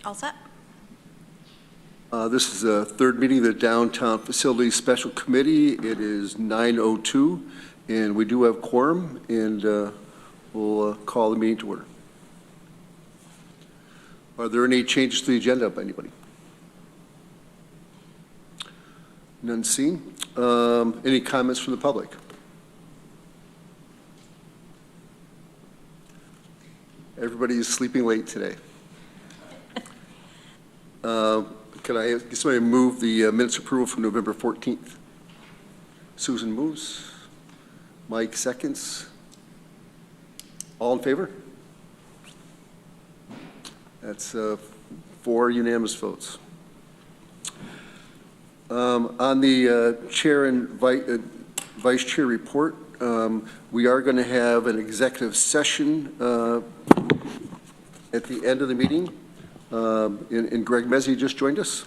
All set. This is the third meeting of the Downtown Facilities Special Committee. It is 9:02, and we do have quorum, and we'll call the meeting to order. Are there any changes to the agenda by anybody? None seen. Any comments from the public? Everybody is sleeping late today. Can I get somebody to move the minutes approval from November 14th? Susan moves. Mike seconds. All in favor? That's 4 unanimous votes. On the chair and vice chair report, we are going to have an executive session at the end of the meeting. And Greg Mezzi just joined us.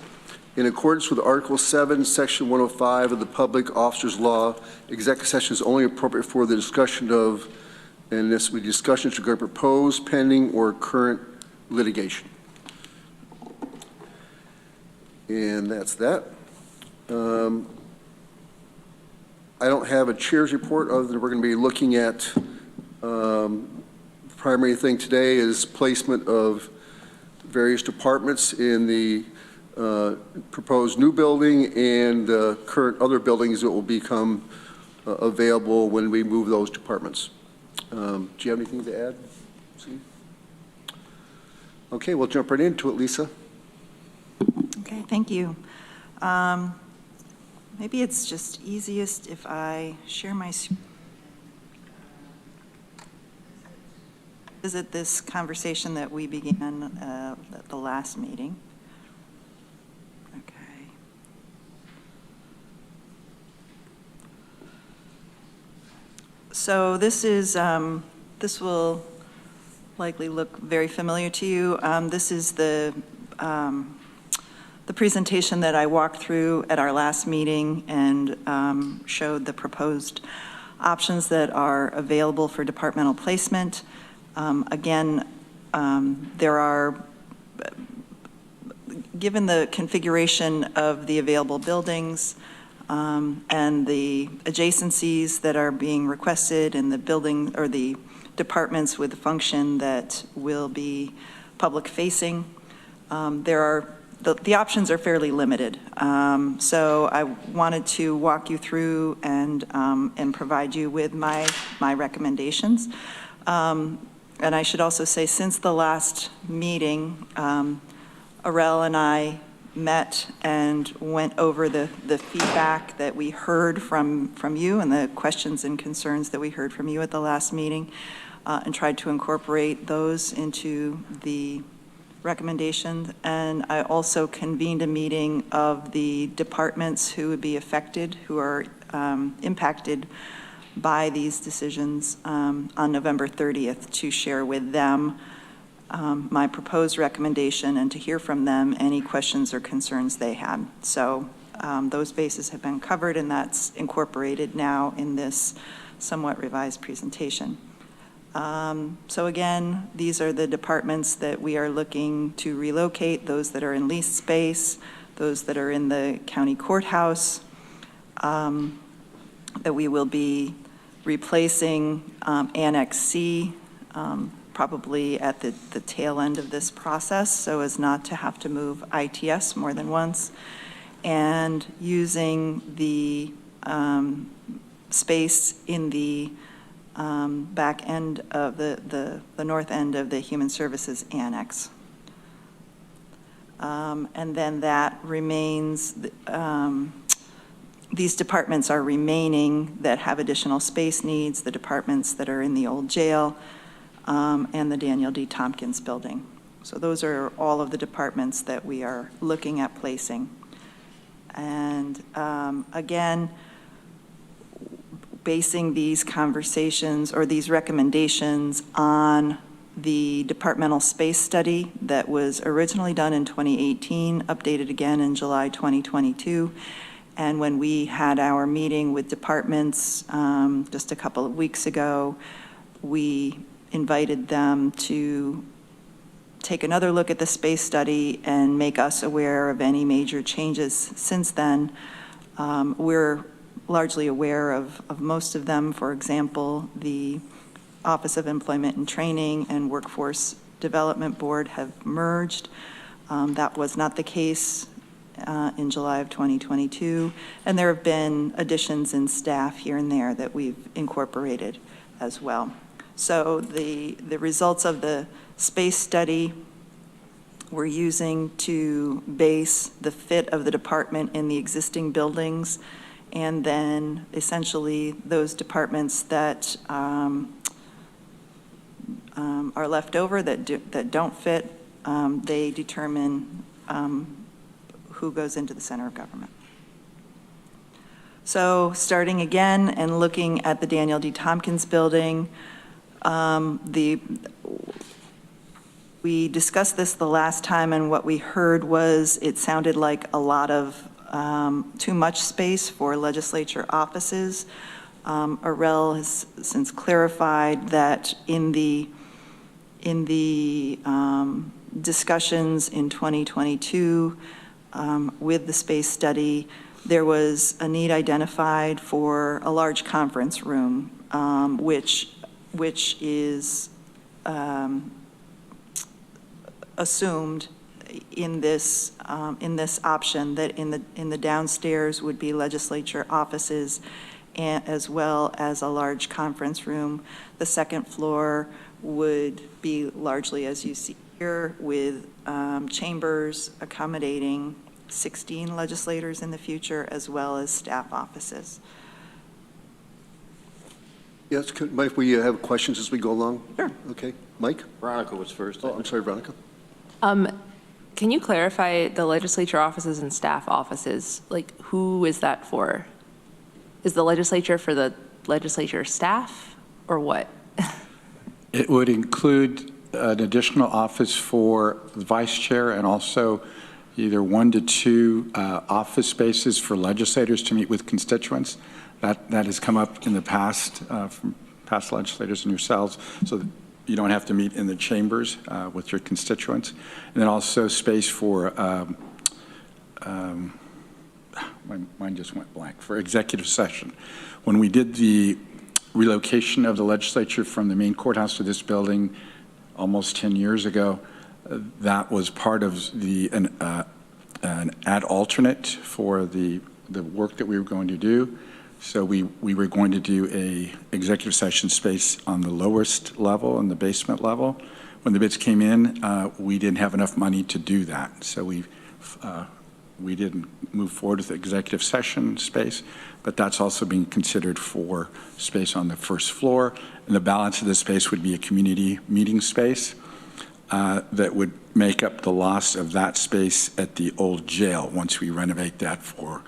In accordance with Article 7, Section 105 of the Public Officers Law, executive session is only appropriate for the discussion of, and this will be discussions regarding proposed, pending, or current litigation. And that's that. I don't have a chair's report other than we're going to be looking at primary thing today is placement of various departments in the proposed new building and current other buildings that will become available when we move those departments. Do you have anything to add? See? Okay, we'll jump right into it, Lisa. Okay, thank you. Maybe it's just easiest if I share my screen. Visit this conversation that we began at the last meeting. Okay. So this is, this will likely look very familiar to you. This is the presentation that I walked through at our last meeting and showed the proposed options that are available for departmental placement. Again, there are, given the configuration of the available buildings and the adjacencies that are being requested in the building or the departments with the function that will be public facing, the options are fairly limited. So I wanted to walk you through and provide you with my recommendations. And I should also say, since the last meeting, Arel and I met and went over the feedback that we heard from you and the questions and concerns that we heard from you at the last meeting, and tried to incorporate those into the recommendations. And I also convened a meeting of the departments who would be affected, who are impacted by these decisions on November 30th to share with them my proposed recommendation and to hear from them any questions or concerns they had. So those bases have been covered, and that's incorporated now in this somewhat revised presentation. So again, these are the departments that we are looking to relocate, those that are in leased space, those that are in the county courthouse, that we will be replacing Annex C, probably at the tail end of this process, so as not to have to move ITS more than once, and using the space in the back end of the north end of the Human Services Annex. And then that remains, these departments are remaining that have additional space needs, the departments that are in the old jail, and the Daniel D. Tompkins building. So those are all of the departments that we are looking at placing. And again, basing these conversations or these recommendations on the departmental space study that was originally done in 2018, updated again in July 2022. And when we had our meeting with departments just a couple of weeks ago, we invited them to take another look at the space study and make us aware of any major changes since then. We're largely aware of most of them. For example, the Office of Employment and Training and Workforce Development Board have merged. That was not the case in July of 2022. And there have been additions in staff here and there that we've incorporated as well. So the results of the space study we're using to base the fit of the department in the existing buildings, and then essentially those departments that are left over that don't fit, they determine who goes into the center of government. So starting again and looking at the Daniel D. Tompkins building, we discussed this the last time, and what we heard was it sounded like a lot of too much space for legislature offices. Arel has since clarified that in the discussions in 2022 with the space study, there was a need identified for a large conference room, which is assumed in this option, that in the downstairs would be legislature offices, and as well as a large conference room. The second floor would be largely, as you see here, with chambers accommodating 16 legislators in the future, as well as staff offices. Yes, Mike, we have questions as we go along? Sure. Okay. Mike? Veronica was first. Oh, I'm sorry, Veronica. Can you clarify the legislature offices and staff offices? Like, who is that for? Is the legislature for the legislature staff, or what? It would include an additional office for the vice chair, and also either 1 to 2 office spaces for legislators to meet with constituents. That has come up in the past from past legislators and yourselves, so that you don't have to meet in the chambers with your constituents. And then also space for, my mind just went blank, for executive session. When we did the relocation of the legislature from the main courthouse to this building almost 10 years ago, that was part of an ad alternate for the work that we were going to do. So we were going to do a executive session space on the lowest level, on the basement level. When the bids came in, we didn't have enough money to do that. So we didn't move forward with the executive session space, but that's also being considered for space on the first floor. And the balance of the space would be a community meeting space that would make up the loss of that space at the old jail. Once we renovate that for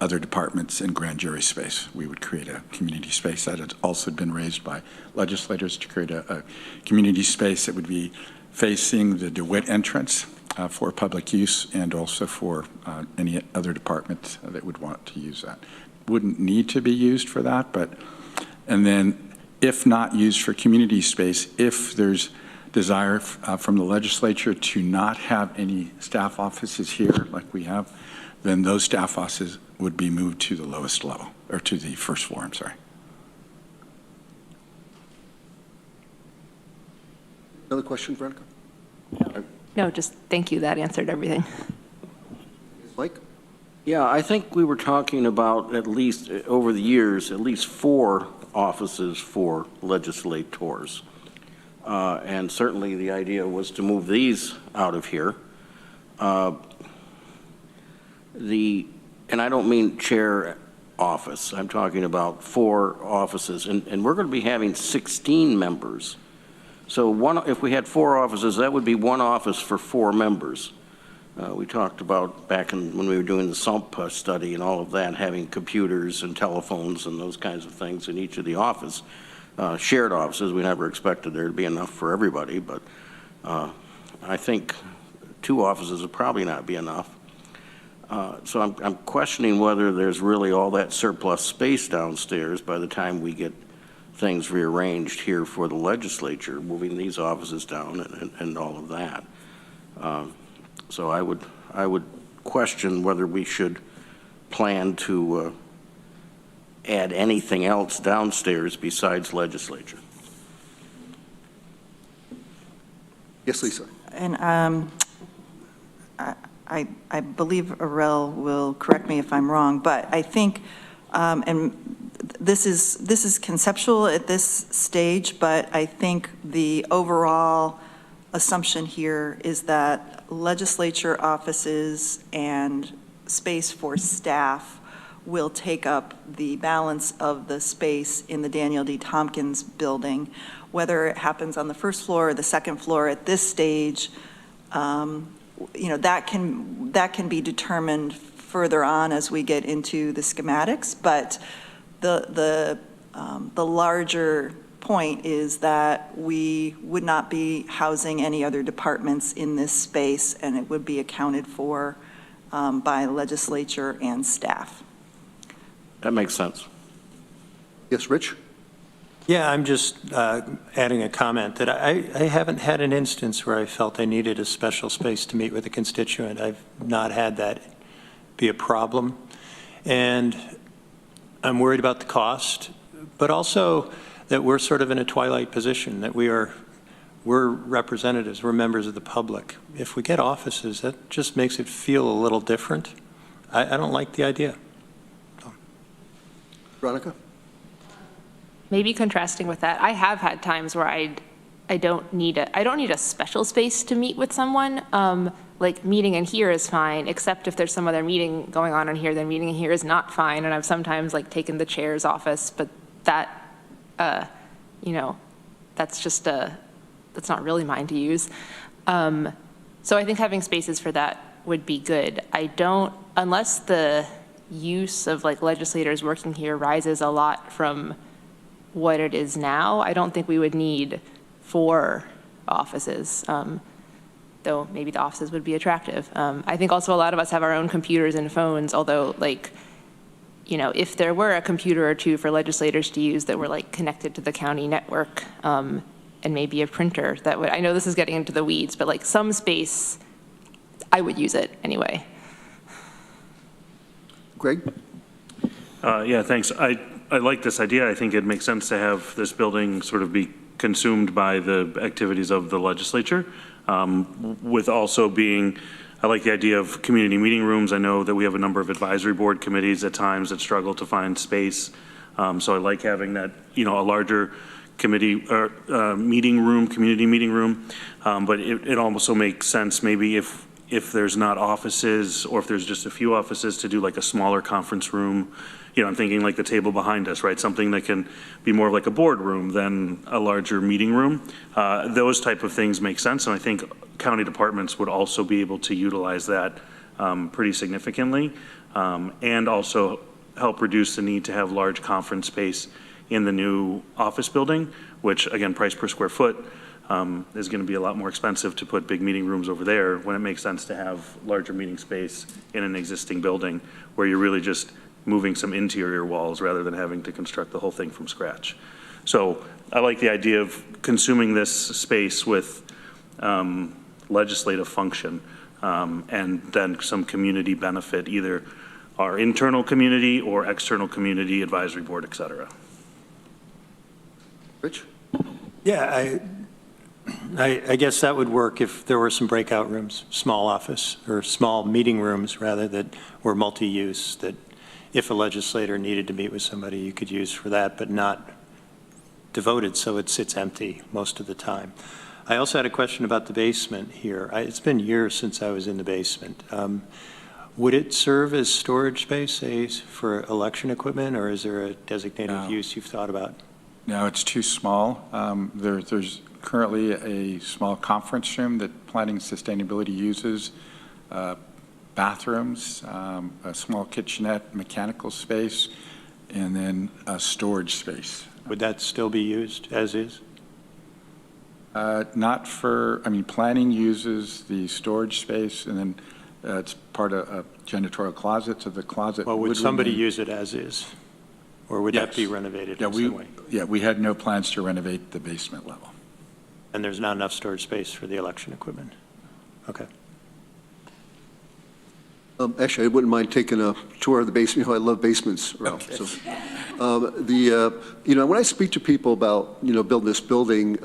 other departments and grand jury space, we would create a community space. That had also been raised by legislators to create a community space that would be facing the DeWitt entrance for public use, and also for any other department that would want to use that. Wouldn't need to be used for that, and then if not used for community space, if there's desire from the legislature to not have any staff offices here like we have, then those staff offices would be moved to the lowest level, or to the first floor, I'm sorry. Another question, Veronica? No, just thank you. That answered everything. Mike? Yeah, I think we were talking about, at least over the years, at least 4 offices for legislators. And certainly the idea was to move these out of here. And I don't mean chair office. I'm talking about 4 offices. And we're going to be having 16 members. So if we had 4 offices, that would be 1 office for 4 members. We talked about back when we were doing the SUMP study and all of that, having computers and telephones and those kinds of things in each of the office. Shared offices, we never expected there to be enough for everybody, but I think 2 offices would probably not be enough. So I'm questioning whether there's really all that surplus space downstairs by the time we get things rearranged here for the legislature, moving these offices down and all of that. So I would question whether we should plan to add anything else downstairs besides legislature. Yes, Lisa. And I believe Arel will correct me if I'm wrong, but I think, and this is conceptual at this stage, but I think the overall assumption here is that legislature offices and space for staff will take up the balance of the space in the Daniel D. Tompkins building. Whether it happens on the first floor or the second floor at this stage, that can be determined further on as we get into the schematics. But the larger point is that we would not be housing any other departments in this space, and it would be accounted for by legislature and staff. That makes sense. Yes, Rich? Yeah, I'm just adding a comment that I haven't had an instance where I felt I needed a special space to meet with a constituent. I've not had that be a problem. And I'm worried about the cost, but also that we're sort of in a twilight position, that we're representatives, we're members of the public. If we get offices, that just makes it feel a little different. I don't like the idea. Veronica? Maybe contrasting with that, I have had times where I don't need a special space to meet with someone. Like meeting in here is fine, except if there's some other meeting going on in here, then meeting in here is not fine. And I've sometimes like taken the chair's office, but that, that's not really mine to use. So I think having spaces for that would be good. Unless the use of like legislators working here rises a lot from what it is now, I don't think we would need 4 offices, though maybe the offices would be attractive. I think also a lot of us have our own computers and phones, although if there were a computer or 2 for legislators to use that were like connected to the county network, and maybe a printer that would, I know this is getting into the weeds, but like some space, I would use it anyway. Greg? Yeah, thanks. I like this idea. I think it makes sense to have this building sort of be consumed by the activities of the legislature, with also being, I like the idea of community meeting rooms. I know that we have a number of advisory board committees at times that struggle to find space. So I like having that, a larger committee or community meeting room. But it also makes sense maybe if there's not offices, or if there's just a few offices, to do like a smaller conference room. I'm thinking like the table behind us, right? Something that can be more like a boardroom than a larger meeting room. Those type of things make sense, and I think county departments would also be able to utilize that pretty significantly, and also help reduce the need to have large conference space in the new office building, which again, price per square foot, is going to be a lot more expensive to put big meeting rooms over there, when it makes sense to have larger meeting space in an existing building where you're really just moving some interior walls rather than having to construct the whole thing from scratch. So I like the idea of consuming this space with legislative function, and then some community benefit, either our internal community or external community, advisory board, et cetera. Rich? Yeah, I guess that would work if there were some breakout rooms, small office, or small meeting rooms, rather, that were multi-use, that if a legislator needed to meet with somebody, you could use for that, but not devoted so it sits empty most of the time. I also had a question about the basement here. It's been years since I was in the basement. Would it serve as storage space, say, for election equipment, or is there a designated use you've thought about? No, it's too small. There's currently a small conference room that Planning and Sustainability uses, bathrooms, a small kitchenette, mechanical space, and then a storage space. Would that still be used as is? Not for, planning uses the storage space, and then it's part of a janitorial closet, so the closet Well, would somebody remain. use it as is? Or would that be renovated in some way? Yeah, we had no plans to renovate the basement level. And there's not enough storage space for the election equipment? Okay. Actually, I wouldn't mind taking a tour of the basement. You know, I love basements, Ralph. Okay. So, when I speak to people about, building this building,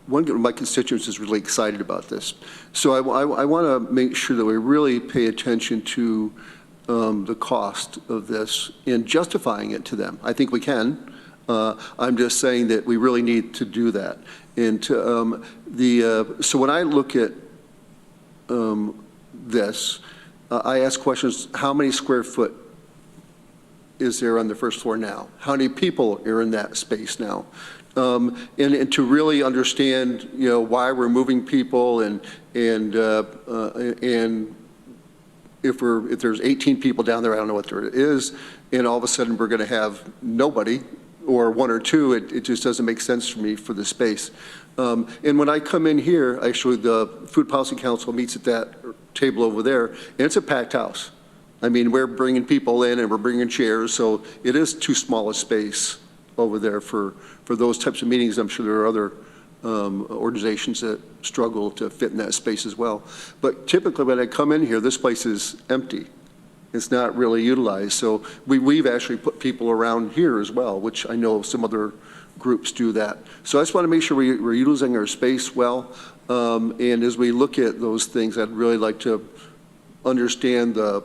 one of my constituents is really excited about this. So I want to make sure that we really pay attention to the cost of this and justifying it to them. I think we can. I'm just saying that we really need to do that. And so when I look at this, I ask questions: how many square foot is there on the first floor now? How many people are in that space now? And to really understand, why we're moving people and if there's 18 people down there, I don't know what there is, and all of a sudden we're going to have nobody or one or two, it just doesn't make sense for me for the space. And when I come in here, actually the Food Policy Council meets at that table over there, and it's a packed house. I mean, we're bringing people in and we're bringing chairs, so it is too small a space over there for those types of meetings. I'm sure there are other organizations that struggle to fit in that space as well. But typically when I come in here, this place is empty. It's not really utilized. So we've actually put people around here as well, which I know some other groups do that. So I just want to make sure we're utilizing our space well. And as we look at those things, I'd really like to understand how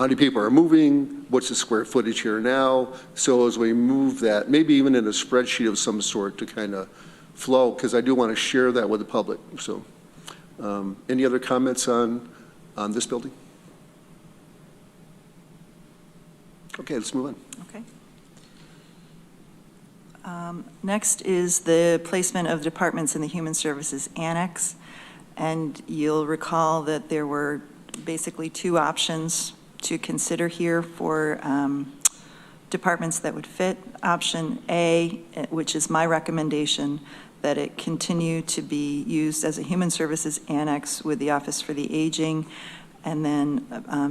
many people are moving, what's the square footage here now. So as we move that, maybe even in a spreadsheet of some sort to kind of flow, because I do want to share that with the public. So any other comments on this building? Okay, let's move on. Okay. Next is the placement of departments in the Human Services Annex. And you'll recall that there were basically two options to consider here for departments that would fit. Option A, which is my recommendation, that it continue to be used as a Human Services Annex with the Office for the Aging, and then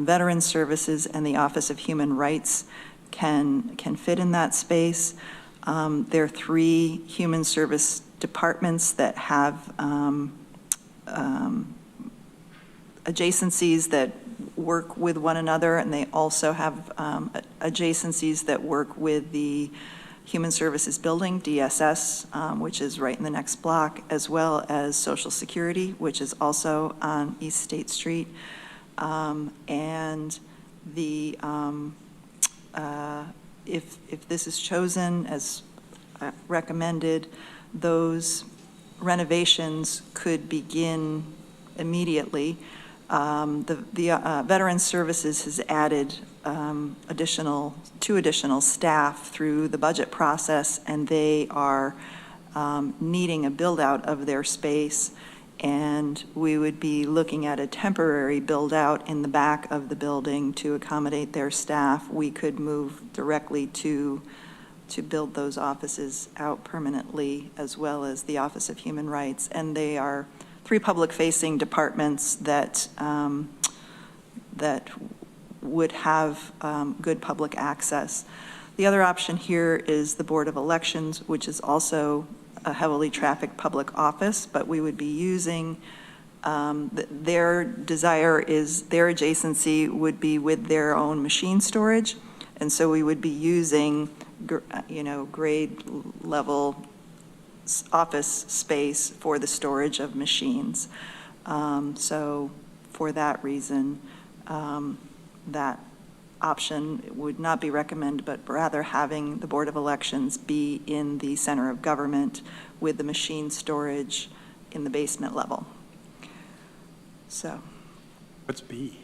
Veteran Services and the Office of Human Rights can fit in that space. There are 3 human service departments that have adjacencies that work with one another, and they also have adjacencies that work with the Human Services Building, DSS, which is right in the next block, as well as Social Security, which is also on East State Street. And the if this is chosen as recommended, those renovations could begin immediately. The Veteran Services has added 2 additional staff through the budget process, and they are needing a build out of their space. And we would be looking at a temporary build out in the back of the building to accommodate their staff. We could move directly to build those offices out permanently, as well as the Office of Human Rights. And they are 3 public-facing departments that that would have good public access. The other option here is the Board of Elections, which is also a heavily trafficked public office, but we would be using, their desire is their adjacency would be with their own machine storage. And so we would be using, grade level office space for the storage of machines. So for that reason, that option would not be recommended, but rather having the Board of Elections be in the center of government with the machine storage in the basement level. So. What's B?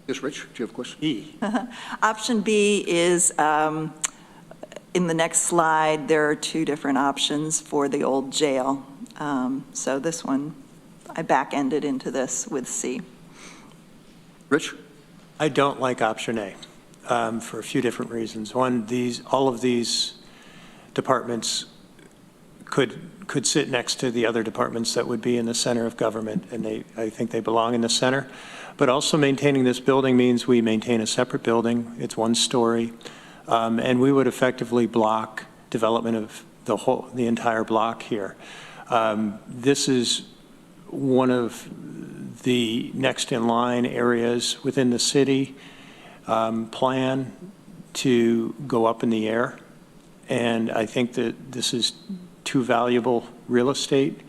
Yes, Rich, do you have a question? E. Option B is, in the next slide, there are 2 different options for the old jail. So this one, I back-ended into this with C. Rich? I don't like option A for a few different reasons. One, all of these departments could sit next to the other departments that would be in the center of government, and I think they belong in the center. But also maintaining this building means we maintain a separate building. It's 1 story, and we would effectively block development of the entire block here. This is one of the next in line areas within the city plan to go up in the air. And I think that this is too valuable real estate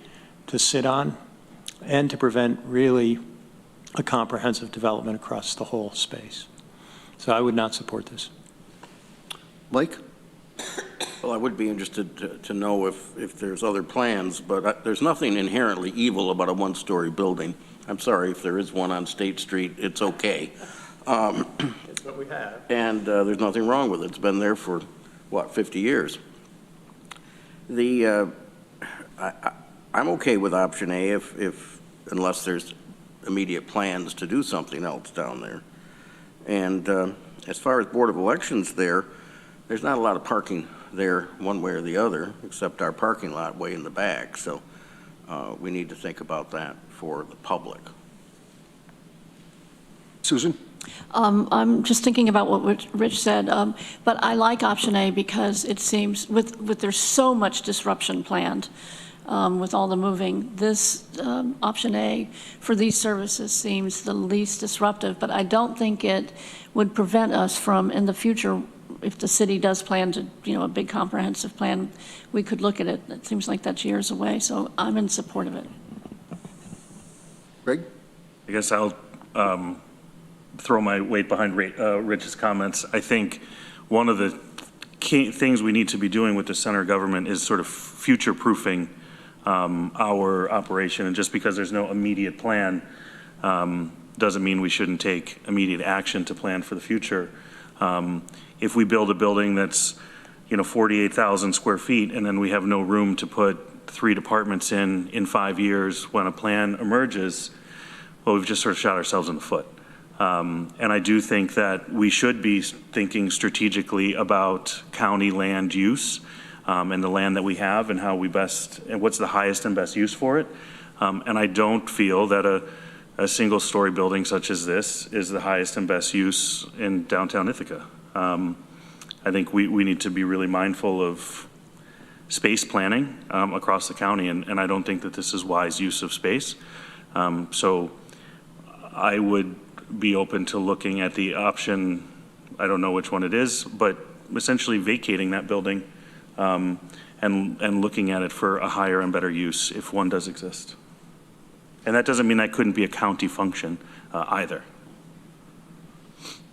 to sit on and to prevent really a comprehensive development across the whole space. So I would not support this. Mike? Well, I would be interested to know if there's other plans, but there's nothing inherently evil about a one-story building. I'm sorry, if there is one on State Street, it's okay. It's what we have. And there's nothing wrong with it. It's been there for, what, 50 years? I'm okay with option A unless there's immediate plans to do something else down there. And as far as Board of Elections there's not a lot of parking there one way or the other, except our parking lot way in the back. So we need to think about that for the public. Susan? I'm just thinking about what Rich said, but I like option A because it seems with there's so much disruption planned with all the moving. This option A for these services seems the least disruptive, but I don't think it would prevent us from, in the future, if the city does plan to, a big comprehensive plan, we could look at it. It seems like that's years away, so I'm in support of it. Greg? I guess I'll throw my weight behind Rich's comments. I think one of the key things we need to be doing with the center government is sort of future-proofing our operation. And just because there's no immediate plan doesn't mean we shouldn't take immediate action to plan for the future. If we build a building that's 48,000 square feet and then we have no room to put 3 departments in 5 years when a plan emerges, well, we've just sort of shot ourselves in the foot. And I do think that we should be thinking strategically about county land use and the land that we have and how we and what's the highest and best use for it. And I don't feel that a single-story building such as this is the highest and best use in downtown Ithaca. I think we need to be really mindful of space planning across the county, and I don't think that this is wise use of space. So I would be open to looking at the option, I don't know which one it is, but essentially vacating that building and looking at it for a higher and better use if one does exist. And that doesn't mean that couldn't be a county function either.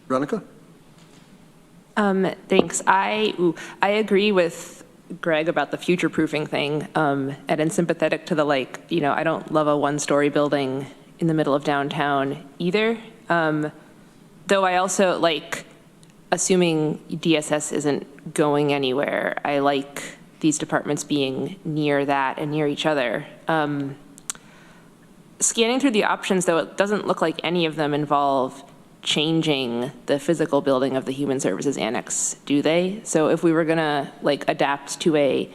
Veronica? Thanks. I agree with Greg about the future-proofing thing, and I'm sympathetic to the I don't love a one-story building in the middle of downtown either. Though I also assuming DSS isn't going anywhere, I like these departments being near that and near each other. Scanning through the options, though, it doesn't look like any of them involve changing the physical building of the Human Services Annex, do they? So if we were gonna adapt to a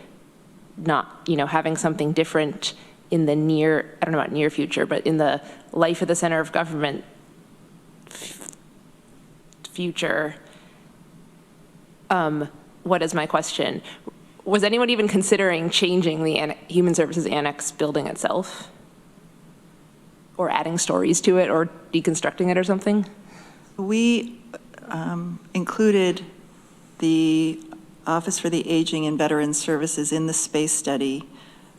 not, having something different in the near, I don't know about near future, but in the life of the center of government future, what is my question? Was anyone even considering changing the Human Services Annex building itself? Or adding stories to it or deconstructing it or something? We included the Office for the Aging and Veterans Services in the space study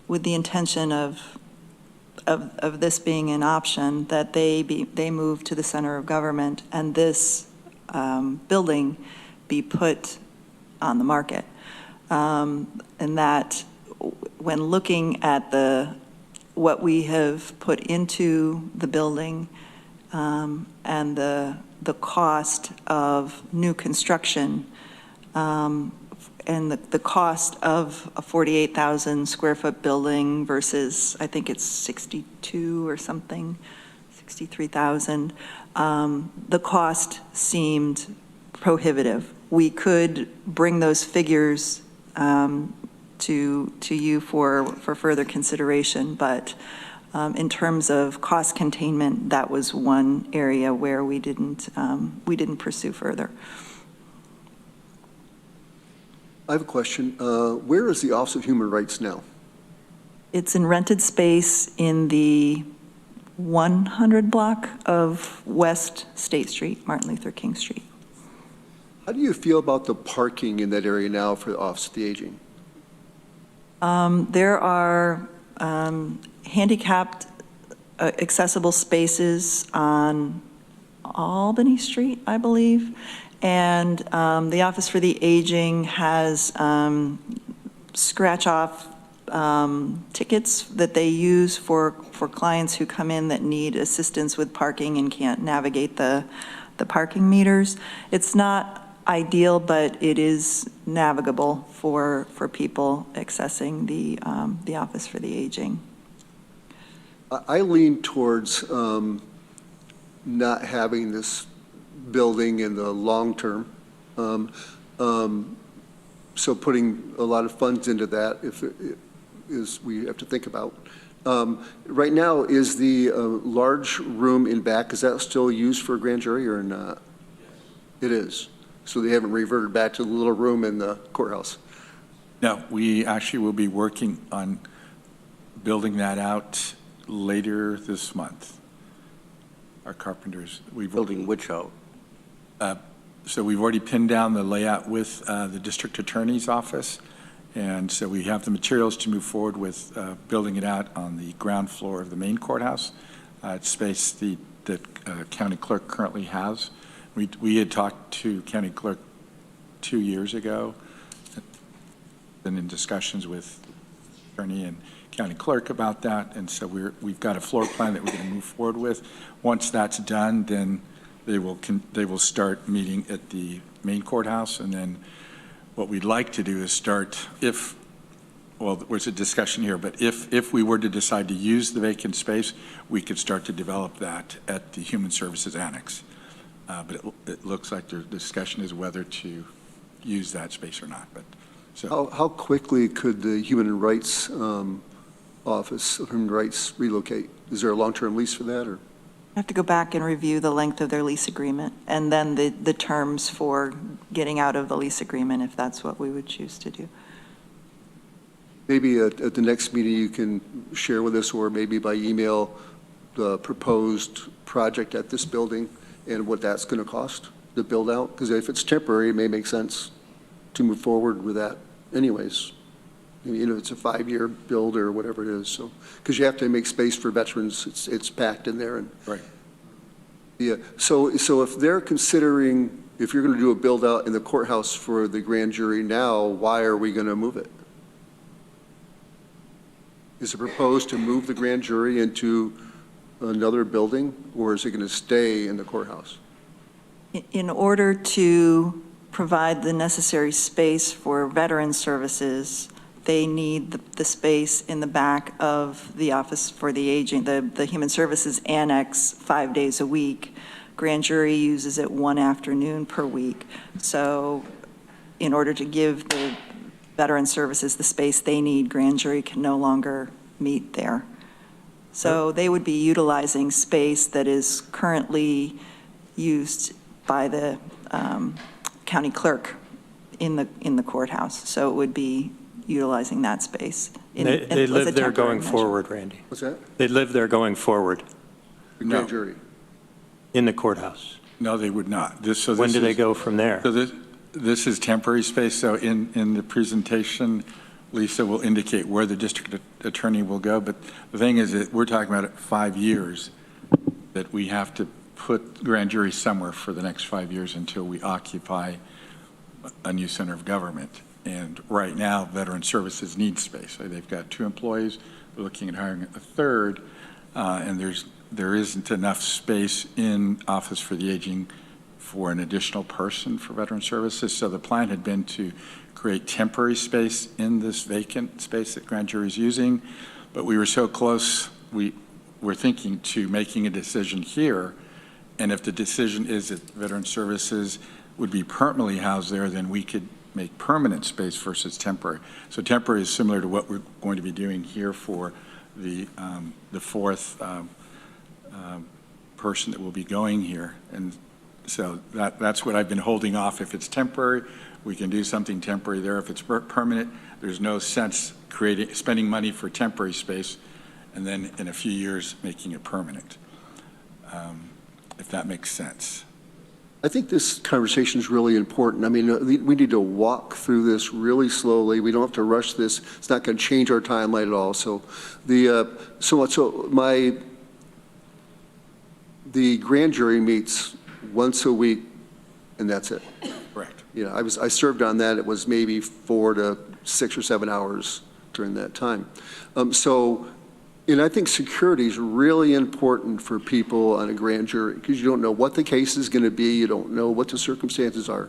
with the intention of this being an option, that they move to the center of government and this building be put on the market. And that when looking at what we have put into the building and the cost of new construction and the cost of a 48,000 square foot building versus, I think it's 62 or something, 63,000, the cost seemed prohibitive. We could bring those figures to you for further consideration, but in terms of cost containment, that was one area where we didn't pursue further. I have a question. Where is the Office of Human Rights now? It's in rented space in the 100 block of West State Street, Martin Luther King Street. How do you feel about the parking in that area now for the Office of the Aging? There are handicapped accessible spaces on Albany Street, I believe, and the Office for the Aging has scratch-off tickets that they use for clients who come in that need assistance with parking and can't navigate the parking meters. It's not ideal, but it is navigable for people accessing the Office for the Aging. I lean towards not having this building in the long term. So putting a lot of funds into that is we have to think about. Right now, is the large room in back, is that still used for a grand jury or not? It is. So they haven't reverted back to the little room in the courthouse? No, we actually will be working on building that out later this month. Our carpenters, Building which out? So we've already pinned down the layout with the district attorney's office. And so we have the materials to move forward with building it out on the ground floor of the main courthouse. It's space that county clerk currently has. We had talked to county clerk 2 years ago, been in discussions with attorney and county clerk about that. And so we've got a floor plan that we're going to move forward with. Once that's done, then they will start meeting at the main courthouse. And then what we'd like to do is start, there's a discussion here, but if we were to decide to use the vacant space, we could start to develop that at the Human Services Annex. But it looks like the discussion is whether to use that space or not. But so How quickly could the Human Rights Office of Human Rights relocate? Is there a long-term lease for that, or? I have to go back and review the length of their lease agreement and then the terms for getting out of the lease agreement, if that's what we would choose to do. Maybe at the next meeting you can share with us, or maybe by email, the proposed project at this building and what that's going to cost to build out? Because if it's temporary, it may make sense to move forward with that anyways. You know, it's a 5-year build or whatever it is. So, because you have to make space for veterans, it's packed in there. And right. Yeah. So if they're considering, if you're going to do a build out in the courthouse for the grand jury now, why are we going to move it? Is it proposed to move the grand jury into another building, or is it going to stay in the courthouse? In order to provide the necessary space for veteran services, they need the space in the back of the Office for the Aging, the Human Services Annex, 5 days a week. Grand jury uses it one afternoon per week. So in order to give the veteran services the space they need, grand jury can no longer meet there. So they would be utilizing space that is currently used by the county clerk in the courthouse. So it would be utilizing that space. They live there going forward, Randy. What's that? They live there going forward The grand No. jury. in the courthouse. No, they would not. When do they go from there? So this is temporary space. So in the presentation, Lisa will indicate where the district attorney will go. But the thing is that we're talking about 5 years, that we have to put grand jury somewhere for the next 5 years until we occupy a new center of government. And right now, Veteran Services needs space. So they've got 2 employees. We're looking at hiring a third, and there isn't enough space in Office for the Aging for an additional person for Veteran Services. So the plan had been to create temporary space in this vacant space that grand jury is using, but we were so close, we were thinking to making a decision here, and if the decision is that Veteran Services would be permanently housed there, then we could make permanent space versus temporary. So temporary is similar to what we're going to be doing here for the fourth person that will be going here. And So that's what I've been holding off. If it's temporary, we can do something temporary there. If it's permanent, there's no sense spending money for temporary space and then in a few years making it permanent, if that makes sense. I think this conversation is really important. I mean, we need to walk through this really slowly. We don't have to rush this. It's not going to change our timeline at all. So the grand jury meets once a week, and that's it. Correct. You know, I served on that. It was maybe 4 to 6 or 7 hours during that time. And I think security is really important for people on a grand jury because you don't know what the case is going to be. You don't know what the circumstances are.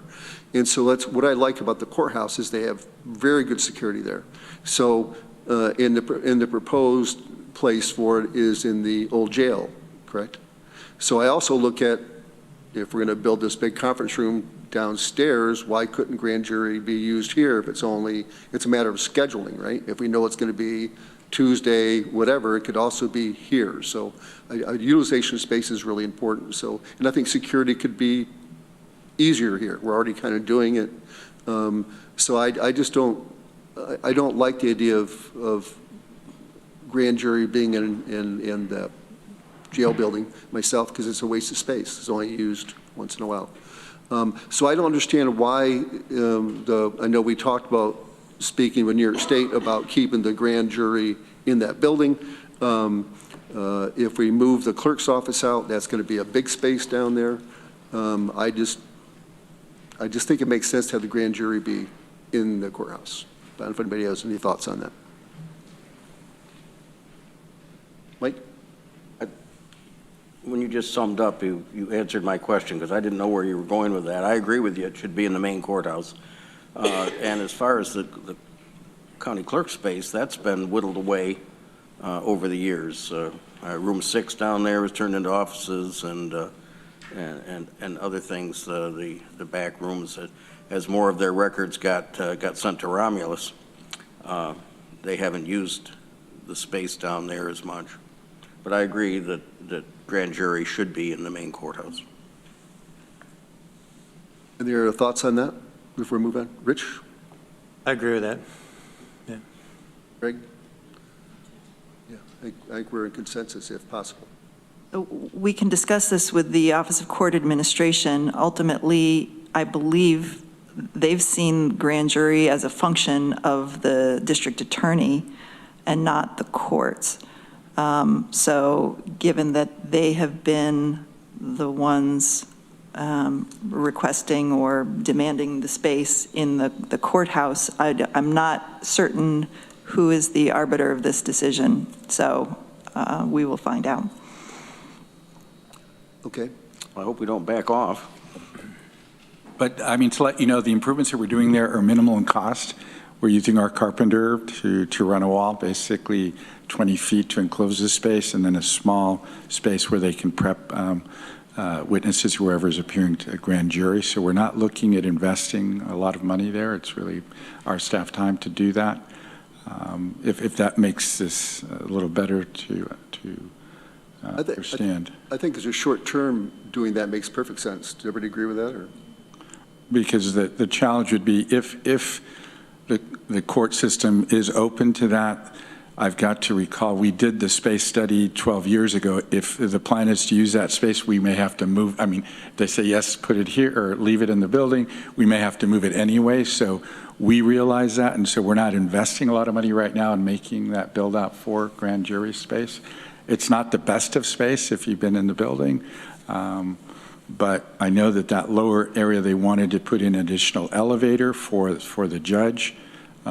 And so what I like about the courthouse is they have very good security there. So in the proposed place for it is in the old jail, correct? So I also look at, if we're going to build this big conference room downstairs, why couldn't grand jury be used here if it's a matter of scheduling, right? If we know it's going to be Tuesday, whatever, it could also be here. So utilization of space is really important. So, and I think security could be easier here. We're already kind of doing it. So I just don't like the idea of grand jury being in the jail building myself because it's a waste of space. It's only used once in a while. So I don't understand why I know we talked about speaking with New York State about keeping the grand jury in that building. If we move the clerk's office out, that's going to be a big space down there. I just think it makes sense to have the grand jury be in the courthouse. I don't know if anybody has any thoughts on that. Mike? When you just summed up, you answered my question because I didn't know where you were going with that. I agree with you. It should be in the main courthouse. And as far as the county clerk space, that's been whittled away over the years. Room 6 down there was turned into offices and other things. The back rooms, as more of their records got sent to Romulus, they haven't used the space down there as much. But I agree that grand jury should be in the main courthouse. Any other thoughts on that before we move on? Rich? I agree with that. Yeah. Greg? Yeah, I think we're in consensus if possible. We can discuss this with the Office of Court Administration. Ultimately, I believe they've seen grand jury as a function of the district attorney and not the courts. So given that they have been the ones requesting or demanding the space in the courthouse, I'm not certain who is the arbiter of this decision. So we will find out. Okay. I hope we don't back off. But I mean, to let you know, the improvements that we're doing there are minimal in cost. We're using our carpenter to run a wall, basically 20 feet to enclose the space, and then a small space where they can prep witnesses, whoever is appearing to a grand jury. So we're not looking at investing a lot of money there. It's really our staff time to do that. If that makes this a little better to understand. I think as a short term, doing that makes perfect sense. Does everybody agree with that? Or? Because the challenge would be if the court system is open to that. I've got to recall, we did the space study 12 years ago. If the plan is to use that space, we may have to move. I mean, if they say, yes, put it here or leave it in the building, we may have to move it anyway. So we realize that. And so we're not investing a lot of money right now in making that build out for grand jury space. It's not the best of space if you've been in the building. But I know that lower area, they wanted to put in an additional elevator for the judge.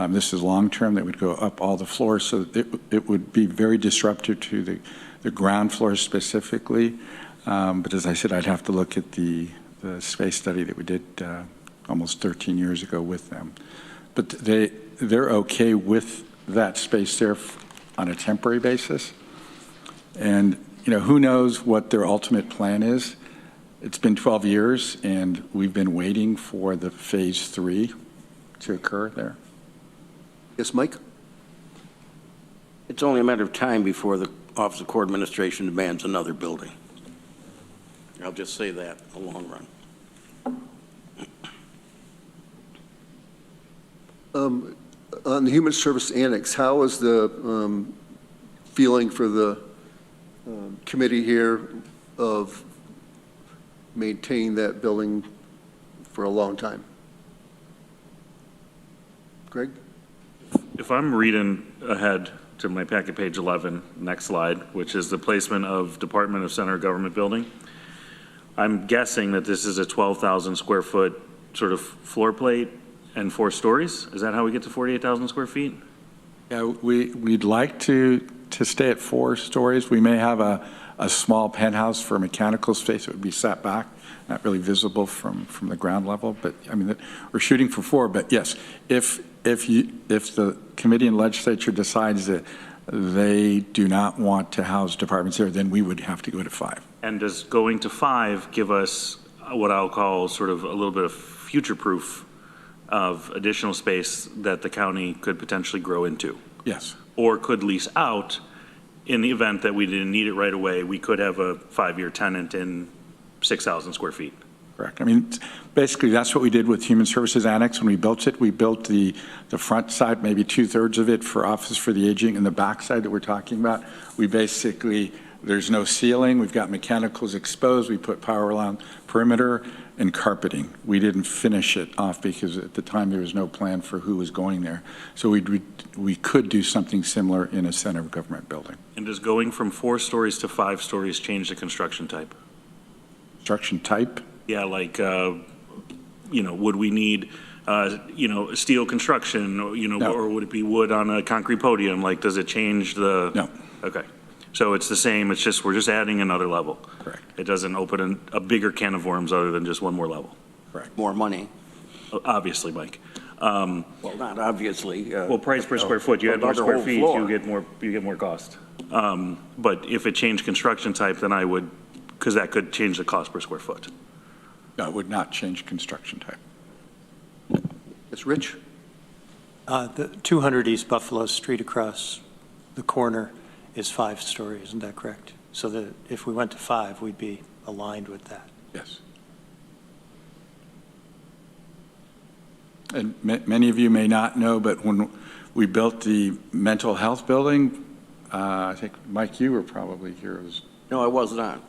This is long-term, that would go up all the floors, so it would be very disruptive to the ground floor specifically. But as I said, I'd have to look at the space study that we did almost 13 years ago with them. But they're okay with that space there on a temporary basis. And, who knows what their ultimate plan is. It's been 12 years, and we've been waiting for the phase 3 to occur there. Yes, Mike? It's only a matter of time before the Office of Court Administration demands another building. I'll just say that in the long run. On the Human Service Annex, how is the feeling for the committee here of maintaining that building for a long time? Greg? If I'm reading ahead to my packet, page 11, next slide, which is the placement of Department of Center Government Building, I'm guessing that this is a 12,000 square foot sort of floor plate and 4 stories? Is that how we get to 48,000 square feet? Yeah, we'd like to stay at 4 stories. We may have a small penthouse for mechanical space. It would be set back, not really visible from the ground level, but I mean, we're shooting for 4, but yes, if the committee and legislature decides that they do not want to house departments there, then we would have to go to 5. And does going to 5 give us what I'll call sort of a little bit of future proof of additional space that the county could potentially grow into? Yes. Or could lease out in the event that we didn't need it right away? We could have a 5-year tenant in 6,000 square feet. Correct. I mean, basically, that's what we did with Human Services Annex. When we built it, we built the front side, maybe 2/3 of it for Office for the Aging, and the back side that we're talking about, we basically, there's no ceiling. We've got mechanicals exposed. We put power around perimeter and carpeting. We didn't finish it off because at the time there was no plan for who was going there. So we could do something similar in a center of government building. And does going from 4 stories to 5 stories change the construction type? Construction type? Yeah, like, would we need, steel construction, No. or would it be wood on a concrete podium? Like, does it change the? No. Okay. So it's the same, it's just, we're just adding another level. Correct. It doesn't open a bigger can of worms other than just one more level. Correct. More money. Obviously, Mike. Well, not obviously. Well, price per square foot, you add more Another square whole feet, floor. you get more cost. But if it changed construction type, then I would, because that could change the cost per square foot. No, it would not change construction type. It's Rich? The 200 East Buffalo Street across the corner is 5 stories, isn't that correct? So that if we went to 5, we'd be aligned with that. Yes. And many of you may not know, but when we built the mental health building, I think, Mike, you were probably here. No, I was not.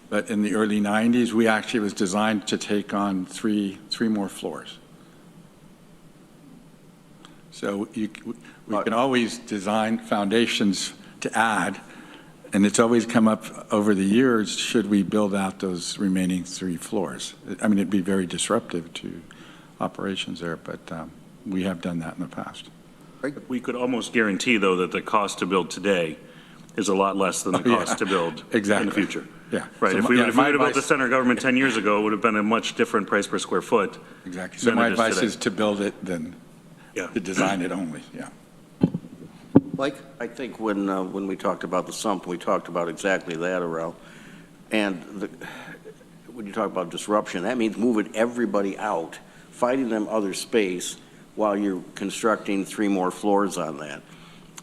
But in the early 90s, we actually was designed to take on three more floors. So we can always design foundations to add, and it's always come up over the years, should we build out those remaining 3 floors? I mean, it'd be very disruptive to operations there, but we have done that in the past. We could almost guarantee, though, that the cost to build today is a lot less than the cost to build in the future. Yeah. Right, So if we would have built the advice- center government 10 years ago, it would have been a much different price per square foot. Exactly. So than my it is advice today. is to build it than Yeah. to design it only, yeah. Mike? I think when we talked about the sump, we talked about exactly that, Arel. And when you talk about disruption, that means moving everybody out, finding them other space while you're constructing 3 more floors on that.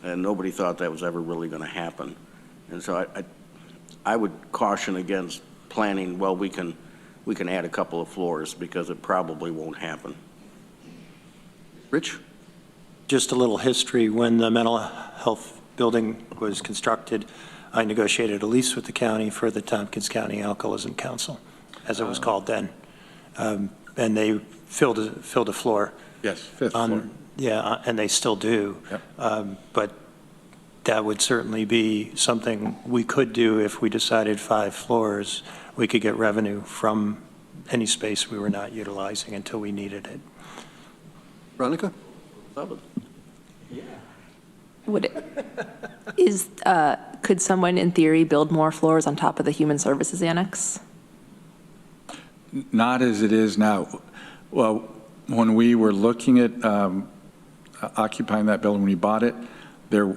And nobody thought that was ever really going to happen. And so I would caution against planning, well, we can add a couple of floors because it probably won't happen. Rich? Just a little history. When the mental health building was constructed, I negotiated a lease with the county for the Tompkins County Alcoholism Council, as it was called then. And they filled a floor. Yes, 5th floor. Yeah, and they still do. Yep. But that would certainly be something we could do if we decided 5 floors. We could get revenue from any space we were not utilizing until we needed it. Veronica? Could someone in theory build more floors on top of the Human Services Annex? Not as it is now. Well, when we were looking at occupying that building, when we bought it, there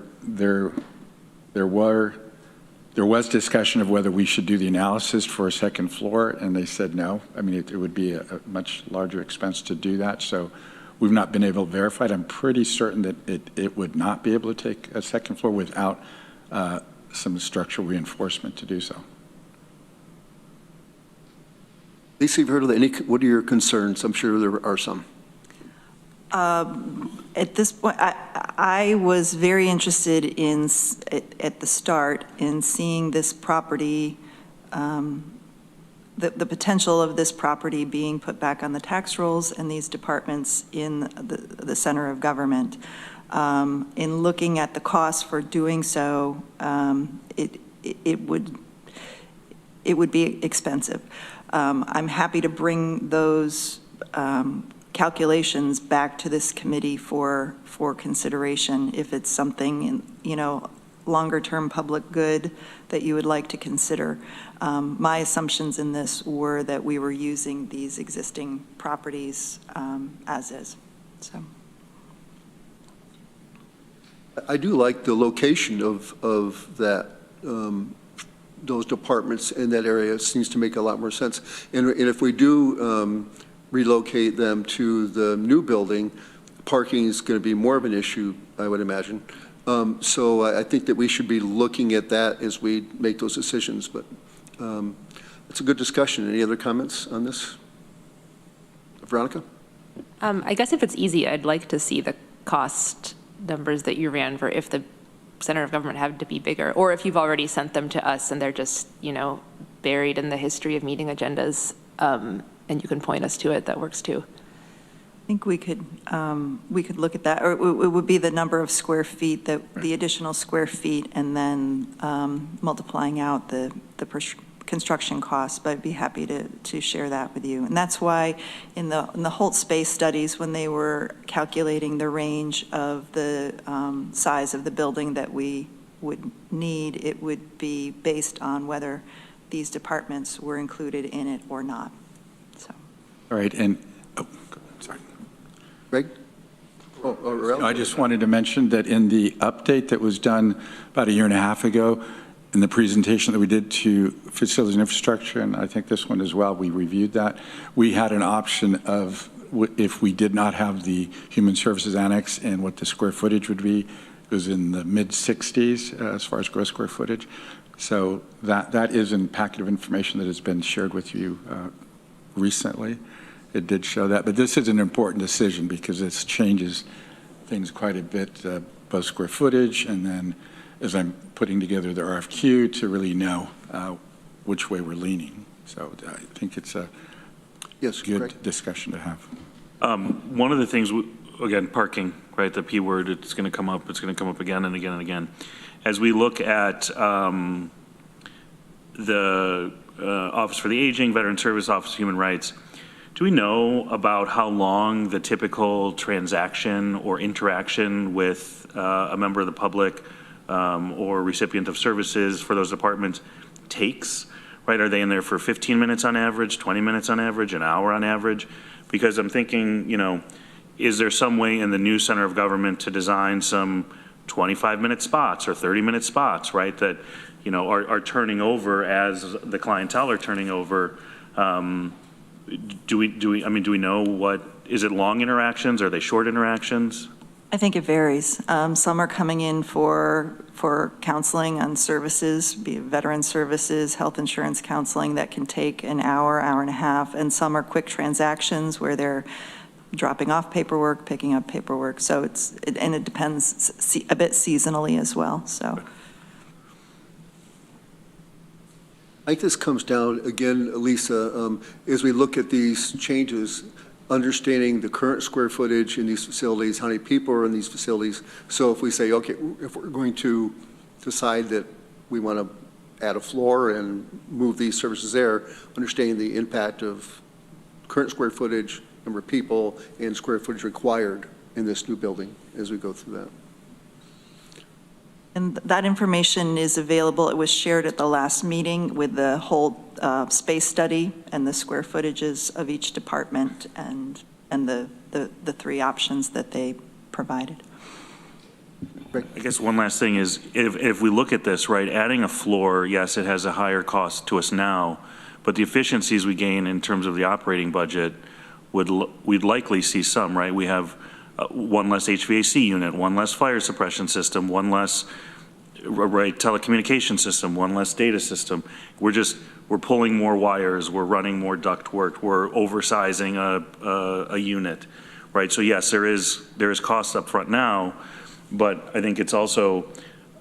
was discussion of whether we should do the analysis for a 2nd floor, and they said no. I mean, it would be a much larger expense to do that, so we've not been able to verify it. I'm pretty certain that it would not be able to take a 2nd floor without some structural reinforcement to do so. Lisa, you've heard of what are your concerns? I'm sure there are some. At this point, I was very interested in, at the start, in seeing this property, the potential of this property being put back on the tax rolls and these departments in the center of government. In looking at the cost for doing so, it would be expensive. I'm happy to bring those calculations back to this committee for consideration if it's something, longer-term public good that you would like to consider. My assumptions in this were that we were using these existing properties as is, so. I do like the location of that, those departments in that area. It seems to make a lot more sense. And if we do relocate them to the new building, parking is going to be more of an issue, I would imagine. So I think that we should be looking at that as we make those decisions. But it's a good discussion. Any other comments on this? Veronica? I guess if it's easy, I'd like to see the cost numbers that you ran for if the center of government had to be bigger, or if you've already sent them to us and they're just, buried in the history of meeting agendas, and you can point us to it, that works too. I think we could look at that, or it would be the number of square feet, the additional square feet, and then multiplying out the construction costs, but I'd be happy to share that with you. And that's why in the Holt space studies, when they were calculating the range of the size of the building that we would need, it would be based on whether these departments were included in it or not. So. All right, and, sorry. Greg? I just wanted to mention that in the update that was done about a year and a half ago, in the presentation that we did to facilities and infrastructure, and I think this one as well, we reviewed that. We had an option of, if we did not have the human services annex, and what the square footage would be. It was in the mid-60s as far as gross square footage. So that is in packet of information that has been shared with you recently. It did show that, but this is an important decision because this changes things quite a bit, both square footage, and then as I'm putting together the RFQ to really know which way we're leaning. So I think it's a good discussion to have. One of the things, again, parking, right, the P word, it's going to come up again and again and again. As we look at the Office for the Aging, Veteran Service, Office of Human Rights, do we know about how long the typical transaction or interaction with a member of the public or recipient of services for those departments takes, right? Are they in there for 15 minutes on average, 20 minutes on average, an hour on average? Because I'm thinking, is there some way in the new center of government to design some 25-minute spots or 30-minute spots, right, that, are turning over as the clientele are turning over? Do we know what, is it long interactions? Are they short interactions? I think it varies. Some are coming in for counseling on services, be it veteran services, health insurance counseling that can take an hour, hour and a half, and some are quick transactions where they're dropping off paperwork, picking up paperwork. So it depends a bit seasonally as well. So. I think this comes down, again, Lisa, as we look at these changes, understanding the current square footage in these facilities, how many people are in these facilities. So if we say, okay, if we're going to decide that we want to add a floor and move these services there, understanding the impact of current square footage, number of people, and square footage required in this new building as we go through that. And that information is available. It was shared at the last meeting with the whole space study and the square footages of each department and the three options that they provided. I guess one last thing is, if we look at this, right, adding a floor, yes, it has a higher cost to us now, but the efficiencies we gain in terms of the operating budget, we'd likely see some, right? We have one less HVAC unit, one less fire suppression system, one less right, telecommunication system, one less data system. We're pulling more wires, we're running more duct work, we're oversizing a unit, right? So yes, there is cost up front now, but I think it's also,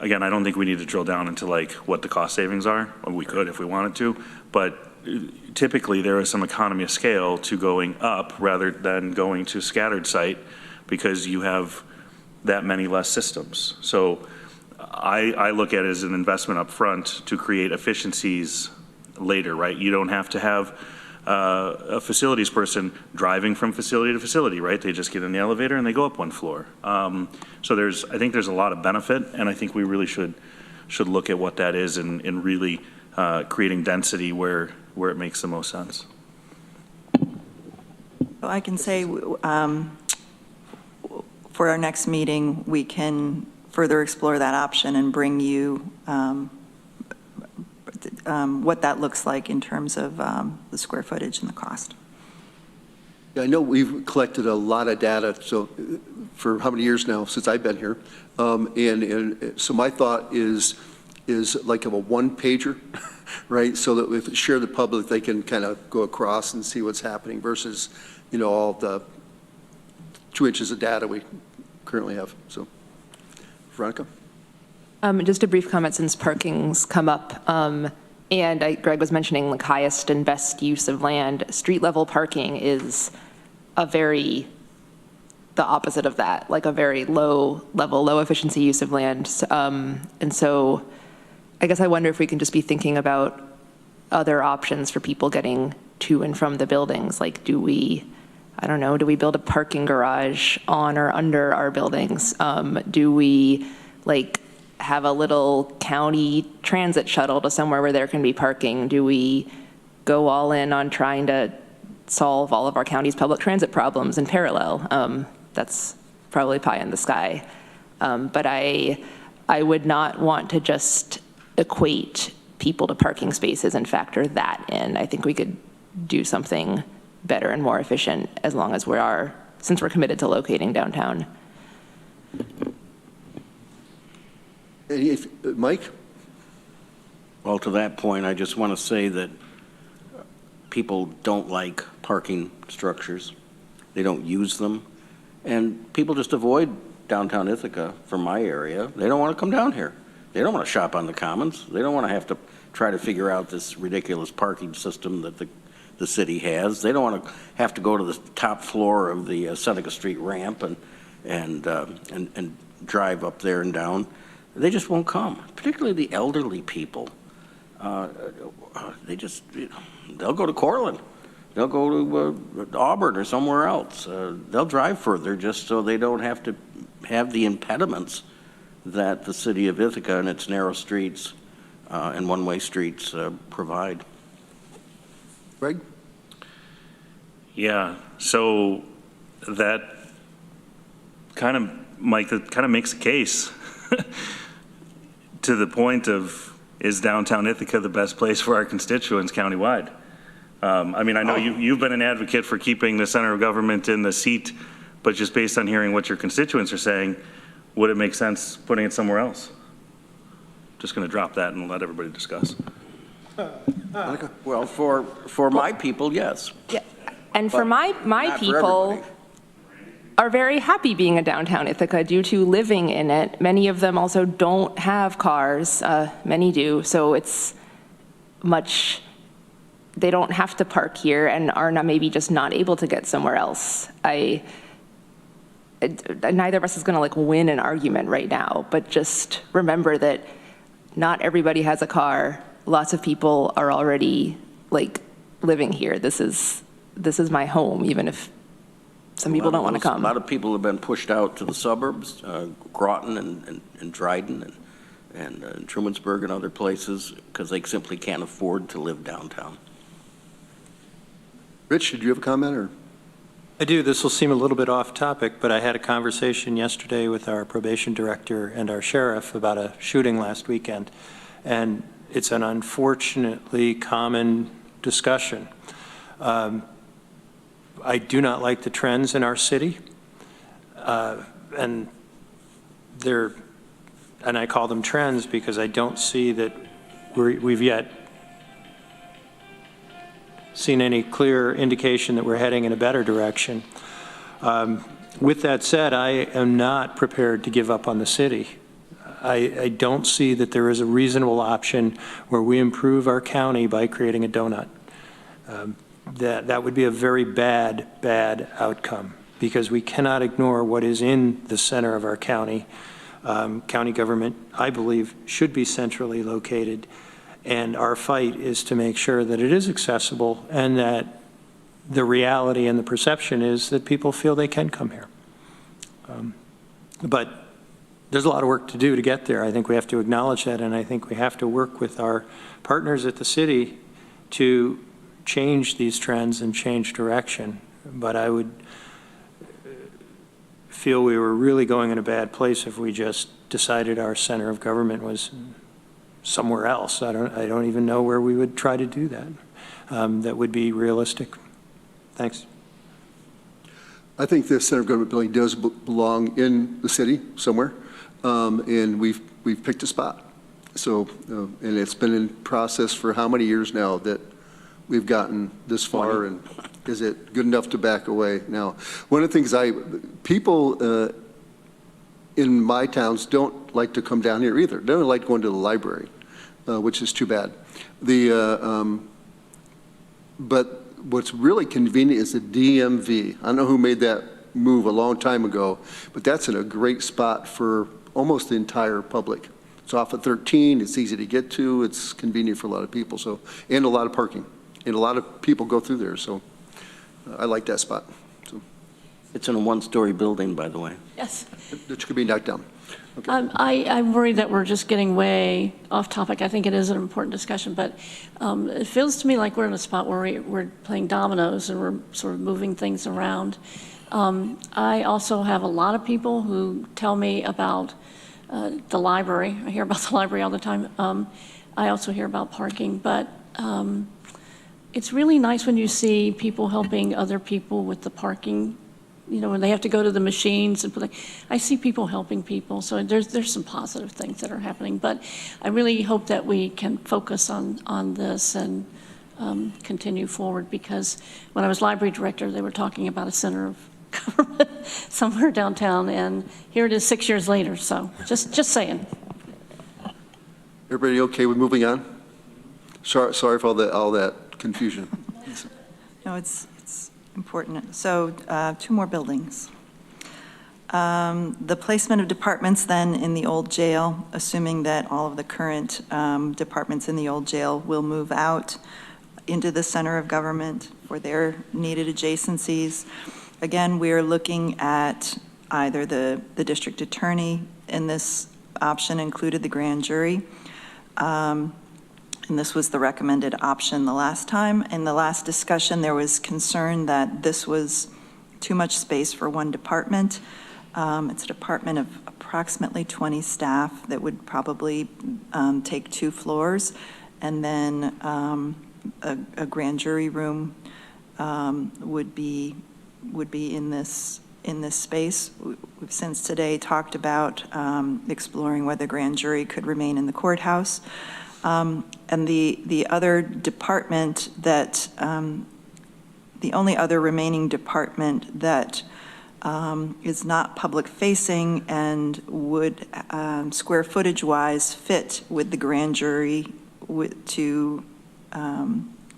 again, I don't think we need to drill down into like what the cost savings are. Or we could if we wanted to, but typically there is some economy of scale to going up rather than going to scattered site because you have that many less systems. So I look at it as an investment up front to create efficiencies later, right? You don't have to have a facilities person driving from facility to facility, right? They just get in the elevator and they go up one floor. So I think there's a lot of benefit, and I think we really should look at what that is and really creating density where it makes the most sense. Well, I can say for our next meeting, we can further explore that option and bring you what that looks like in terms of the square footage and the cost. Yeah, I know we've collected a lot of data, so for how many years now since I've been here, and so my thought is like a one-pager, right? So that if it's shared with the public, they can kind of go across and see what's happening versus, all the 2 inches of data we currently have. So, Veronica? Just a brief comment since parking's come up. Greg was mentioning like highest and best use of land. Street level parking is the opposite of that, like a very low level, low efficiency use of land. And so I guess I wonder if we can just be thinking about other options for people getting to and from the buildings. Like, do we build a parking garage on or under our buildings? Do we have a little county transit shuttle to somewhere where there can be parking? Do we go all in on trying to solve all of our county's public transit problems in parallel? That's probably pie in the sky. But I would not want to just equate people to parking spaces and factor that in. I think we could do something better and more efficient as long as since we're committed to locating downtown. Mike? Well, to that point, I just want to say that people don't like parking structures. They don't use them. And people just avoid downtown Ithaca from my area. They don't want to come down here. They don't want to shop on the Commons. They don't want to have to try to figure out this ridiculous parking system that the city has. They don't want to have to go to the top floor of the Seneca Street ramp and drive up there and down. They just won't come, particularly the elderly people. They'll go to Cortland. They'll go to Auburn or somewhere else. They'll drive further just so they don't have to have the impediments that the city of Ithaca and its narrow streets and one-way streets provide. Greg? Yeah, so that kind of, Mike, that kind of makes a case to the point of, is downtown Ithaca the best place for our constituents countywide? I mean, I know you've been an advocate for keeping the center of government in the seat, but just based on hearing what your constituents are saying, would it make sense putting it somewhere else? Just going to drop that and let everybody discuss. Well, for my people, yes. Yeah. And for my not for people everybody. are very happy being in downtown Ithaca due to living in it. Many of them also don't have cars. Many do. So it's they don't have to park here and are maybe just not able to get somewhere else. Neither of us is going to win an argument right now, but just remember that not everybody has a car. Lots of people are already living here. This is my home, even if some people don't want to come. A lot of people have been pushed out to the suburbs, Groton and Dryden and Trumansburg and other places because they simply can't afford to live downtown. Rich, did you have a comment or? I do. This will seem a little bit off topic, but I had a conversation yesterday with our probation director and our sheriff about a shooting last weekend. And it's an unfortunately common discussion. I do not like the trends in our city. And they're and I call them trends because I don't see that we've yet seen any clear indication that we're heading in a better direction. With that said, I am not prepared to give up on the city. I don't see that there is a reasonable option where we improve our county by creating a donut. That would be a very bad outcome, because we cannot ignore what is in the center of our county. County government, I believe, should be centrally located, and our fight is to make sure that it is accessible and that the reality and the perception is that people feel they can come here. But there's a lot of work to do to get there. I think we have to acknowledge that, and I think we have to work with our partners at the city to change these trends and change direction. But I would feel we were really going in a bad place if we just decided our center of government was somewhere else. I don't even know where we would try to do that. That would be realistic. Thanks. I think the center of government building does belong in the city somewhere, and we've picked a spot. So, and it's been in process for how many years now that we've gotten this far, and is it good enough to back away now? One of the things people in my towns don't like to come down here either. They don't like going to the library, which is too bad. But what's really convenient is the DMV. I don't know who made that move a long time ago, but that's in a great spot for almost the entire public. It's off at 13, it's easy to get to, it's convenient for a lot of people, so, and a lot of parking. And a lot of people go through there, so I like that spot. So. It's in a one-story building, by the way. Yes. That could be knocked down. Okay. I'm worried that we're just getting way off topic. I think it is an important discussion, but it feels to me like we're in a spot where we're playing dominoes and we're sort of moving things around. I also have a lot of people who tell me about the library. I hear about the library all the time. I also hear about parking, but it's really nice when you see people helping other people with the parking. You know, when they have to go to the machines and I see people helping people. So there's some positive things that are happening. But I really hope that we can focus on this and continue forward, because when I was library director, they were talking about a center of government somewhere downtown, and here it is 6 years later. So just saying. Everybody okay with moving on? Sorry for all that confusion. No, it's important. So 2 more buildings. The placement of departments then in the old jail, assuming that all of the current departments in the old jail will move out into the center of government for their needed adjacencies. Again, we're looking at either the district attorney, in this option included the grand jury. And this was the recommended option the last time. In the last discussion, there was concern that this was too much space for one department. It's a department of approximately 20 staff that would probably take 2 floors, and then a grand jury room would be in this space. We've since today talked about exploring whether grand jury could remain in the courthouse. And the other department that, the only other remaining department that is not public-facing and would, square footage-wise, fit with the grand jury to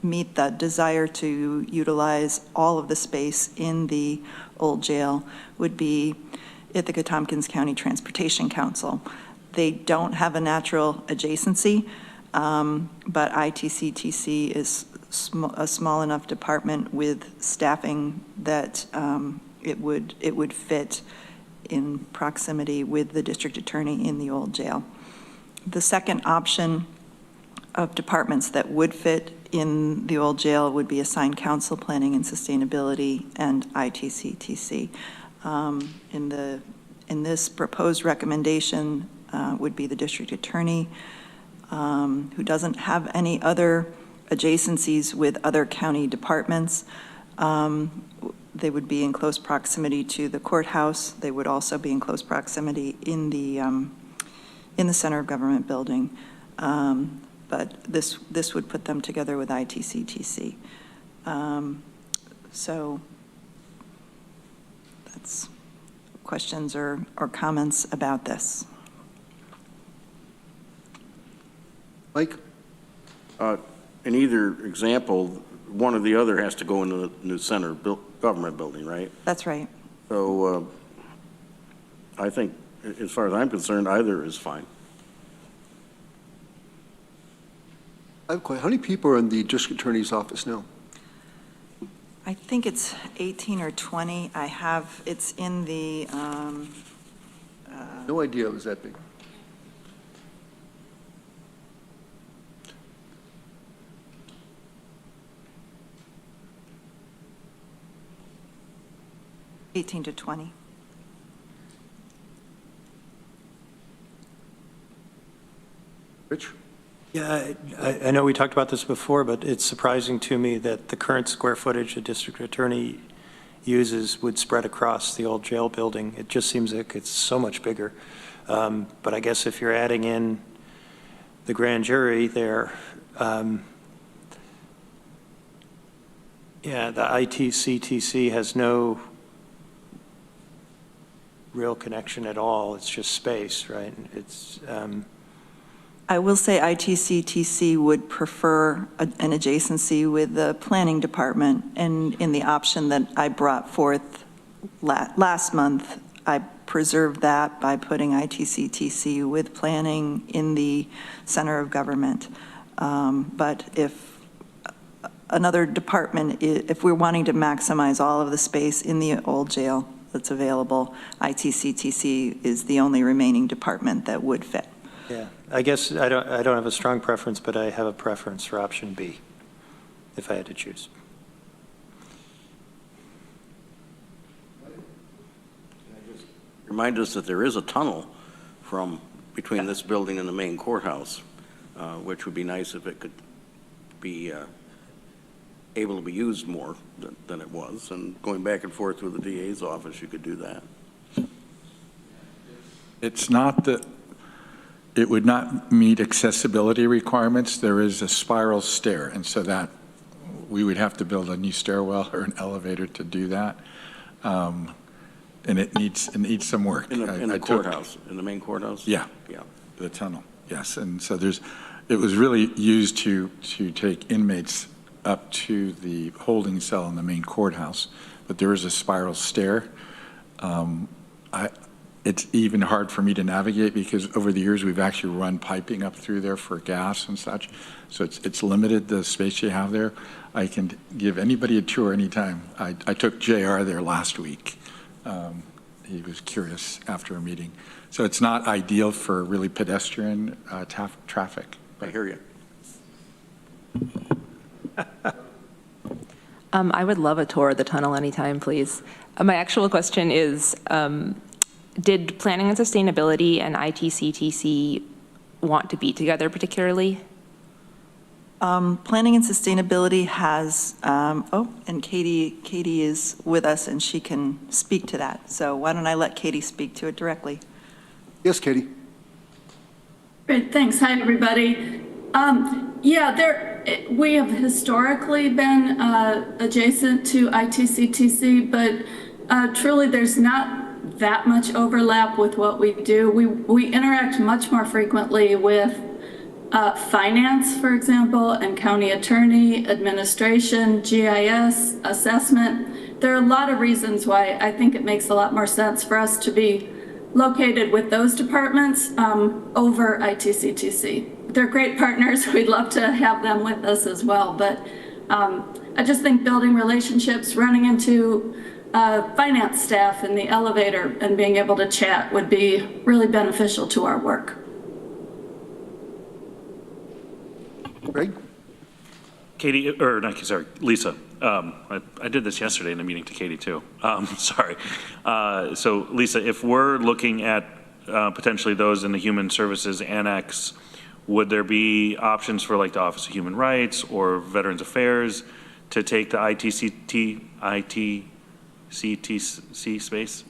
meet the desire to utilize all of the space in the old jail would be Ithaca Tompkins County Transportation Council. They don't have a natural adjacency, but ITCTC is a small enough department with staffing that it would fit in proximity with the district attorney in the old jail. The second option of departments that would fit in the old jail would be assigned council, planning and sustainability, and ITCTC. In this proposed recommendation would be the district attorney, who doesn't have any other adjacencies with other county departments. They would be in close proximity to the courthouse. They would also be in close proximity in in the Center of Government building. But this would put them together with ITCTC. So that's questions or comments about this. Mike? In either example, one or the other has to go into the new center government building, right? That's right. So I think, as far as I'm concerned, either is fine. I have a question. How many people are in the district attorney's office now? I think it's 18 or 20. It's in the, No idea it was that big. $18 to $20. Rich? Yeah, I know we talked about this before, but it's surprising to me that the current square footage the district attorney uses would spread across the old jail building. It just seems like it's so much bigger. But I guess if you're adding in the grand jury there, yeah, the ITCTC has no real connection at all. It's just space, right? It's I will say ITCTC would prefer an adjacency with the planning department, and in the option that I brought forth last month, I preserved that by putting ITCTC with planning in the center of government. But if another department, if we're wanting to maximize all of the space in the old jail that's available, ITCTC is the only remaining department that would fit. Yeah, I guess I don't have a strong preference, but I have a preference for option B, if I had to choose. Remind us that there is a tunnel from between this building and the main courthouse, which would be nice if it could be able to be used more than it was. And going back and forth with the DA's office, you could do that. It's not that it would not meet accessibility requirements. There is a spiral stair, and so that we would have to build a new stairwell or an elevator to do that. And it needs some work. In the courthouse, in the main courthouse? Yeah. Yeah. The tunnel, yes. And so it was really used to take inmates up to the holding cell in the main courthouse, but there is a spiral stair. It's even hard for me to navigate because over the years we've actually run piping up through there for gas and such. So it's limited the space you have there. I can give anybody a tour anytime. I took JR there last week. He was curious after a meeting. So it's not ideal for really pedestrian traffic. I hear you. I would love a tour of the tunnel anytime, please. My actual question is, did planning and sustainability and ITCTC want to be together particularly? Planning and sustainability has, and Katie is with us and she can speak to that. So why don't I let Katie speak to it directly? Yes, Katie. Great, thanks. Hi, everybody. We have historically been adjacent to ITCTC, but truly there's not that much overlap with what we do. We interact much more frequently with finance, for example, and county attorney, administration, GIS, assessment. There are a lot of reasons why I think it makes a lot more sense for us to be located with those departments over ITCTC. They're great partners. We'd love to have them with us as well. But I just think building relationships, running into finance staff in the elevator and being able to chat would be really beneficial to our work. Greg? Katie, or not, sorry, Lisa. I did this yesterday in a meeting to Katie too. Sorry. So Lisa, if we're looking at potentially those in the Human Services Annex, would there be options for like the Office of Human Rights or Veterans Affairs to take the ITCTC space?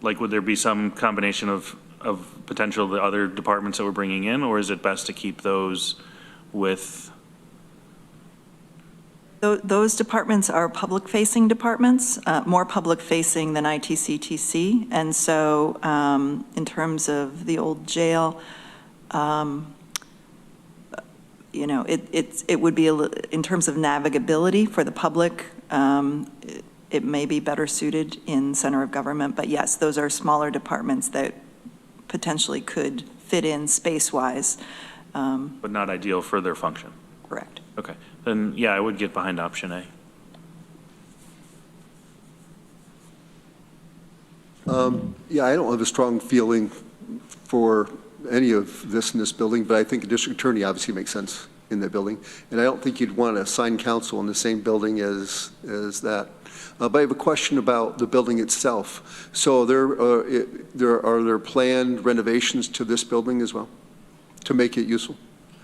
Like, would there be some combination of of potential the other departments that we're bringing in, or is it best to keep those with? Those departments are public-facing departments, more public-facing than ITCTC. And so in terms of the old jail, you know, it would be, in terms of navigability for the public, it may be better suited in center of government. But yes, those are smaller departments that potentially could fit in space-wise. But not ideal for their function. Correct. Okay, then, yeah, I would get behind option A. Yeah, I don't have a strong feeling for any of this in this building, but I think a district attorney obviously makes sense in that building. And I don't think you'd want to assign counsel in the same building as that. But I have a question about the building itself. So are there planned renovations to this building as well to make it useful?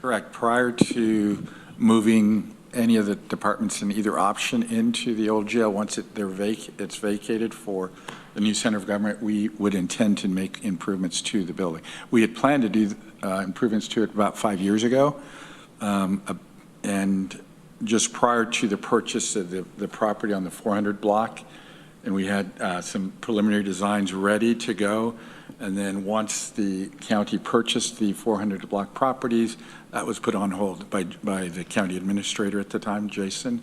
Correct. Prior to moving any of the departments in either option into the old jail, once it's vacated for the new center of government, we would intend to make improvements to the building. We had planned to do improvements to it about 5 years ago, and just prior to the purchase of the property on the 400 block, and we had some preliminary designs ready to go. And then once the county purchased the 400 block properties, that was put on hold by the county administrator at the time, Jason.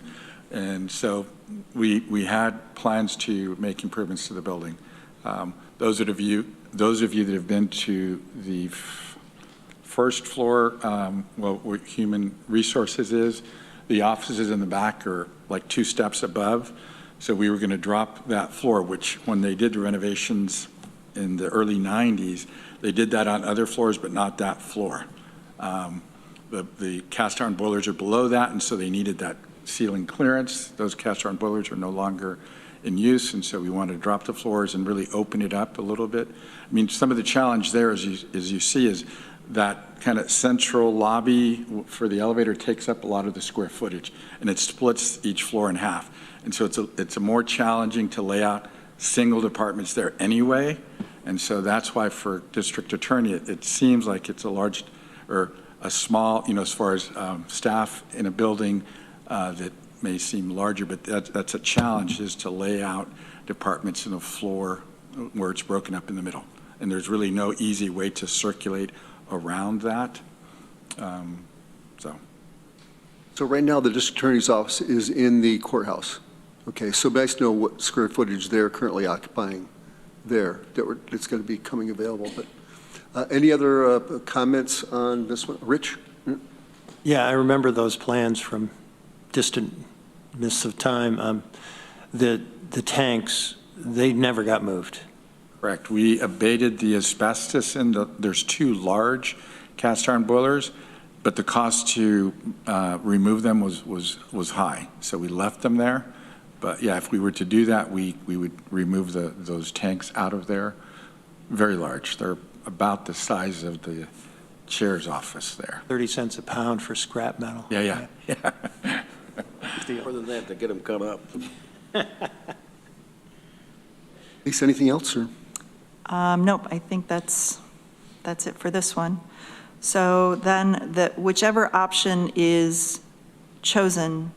And so we had plans to make improvements to the building. Those of you that have been to the first floor, where human resources is, the offices in the back are like 2 steps above. So we were going to drop that floor, which when they did the renovations in the early 90s, they did that on other floors, but not that floor. The cast iron boilers are below that, and so they needed that ceiling clearance. Those cast iron boilers are no longer in use, and so we wanted to drop the floors and really open it up a little bit. I mean, some of the challenge there, as you see, is that kind of central lobby for the elevator takes up a lot of the square footage, and it splits each floor in half. And so it's a more challenging to lay out single departments there anyway. And so that's why for district attorney, it seems like it's a large or a small, you know, as far as staff in a building that may seem larger, but that's a challenge, is to lay out departments in a floor where it's broken up in the middle. And there's really no easy way to circulate around that. So right now, the district attorney's office is in the courthouse. Okay, so nice to know what square footage they're currently occupying there, that's going to be coming available. But any other comments on this one? Rich? Yeah, I remember those plans from distant mists of time. The tanks, they never got moved. Correct. We abated the asbestos there's 2 large cast iron boilers, but the cost to remove them was high. So we left them there. But yeah, if we were to do that, we would remove those tanks out of there. Very large. They're about the size of the chair's office there. 30 cents a pound for scrap metal. Yeah. More than that, to get them cut up. Lisa, anything else, or? Nope, I think that's it for this one. So then whichever option is chosen,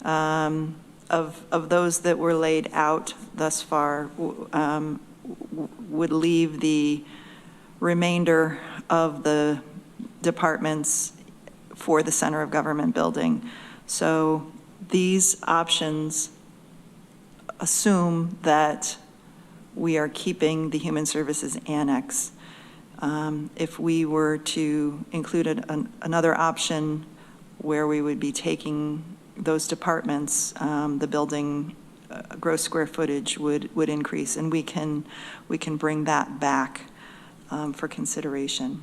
of those that were laid out thus far, would leave the remainder of the departments for the center of government building. So these options assume that we are keeping the Human Services Annex. If we were to include another option where we would be taking those departments, the building gross square footage would increase, and we can bring that back for consideration.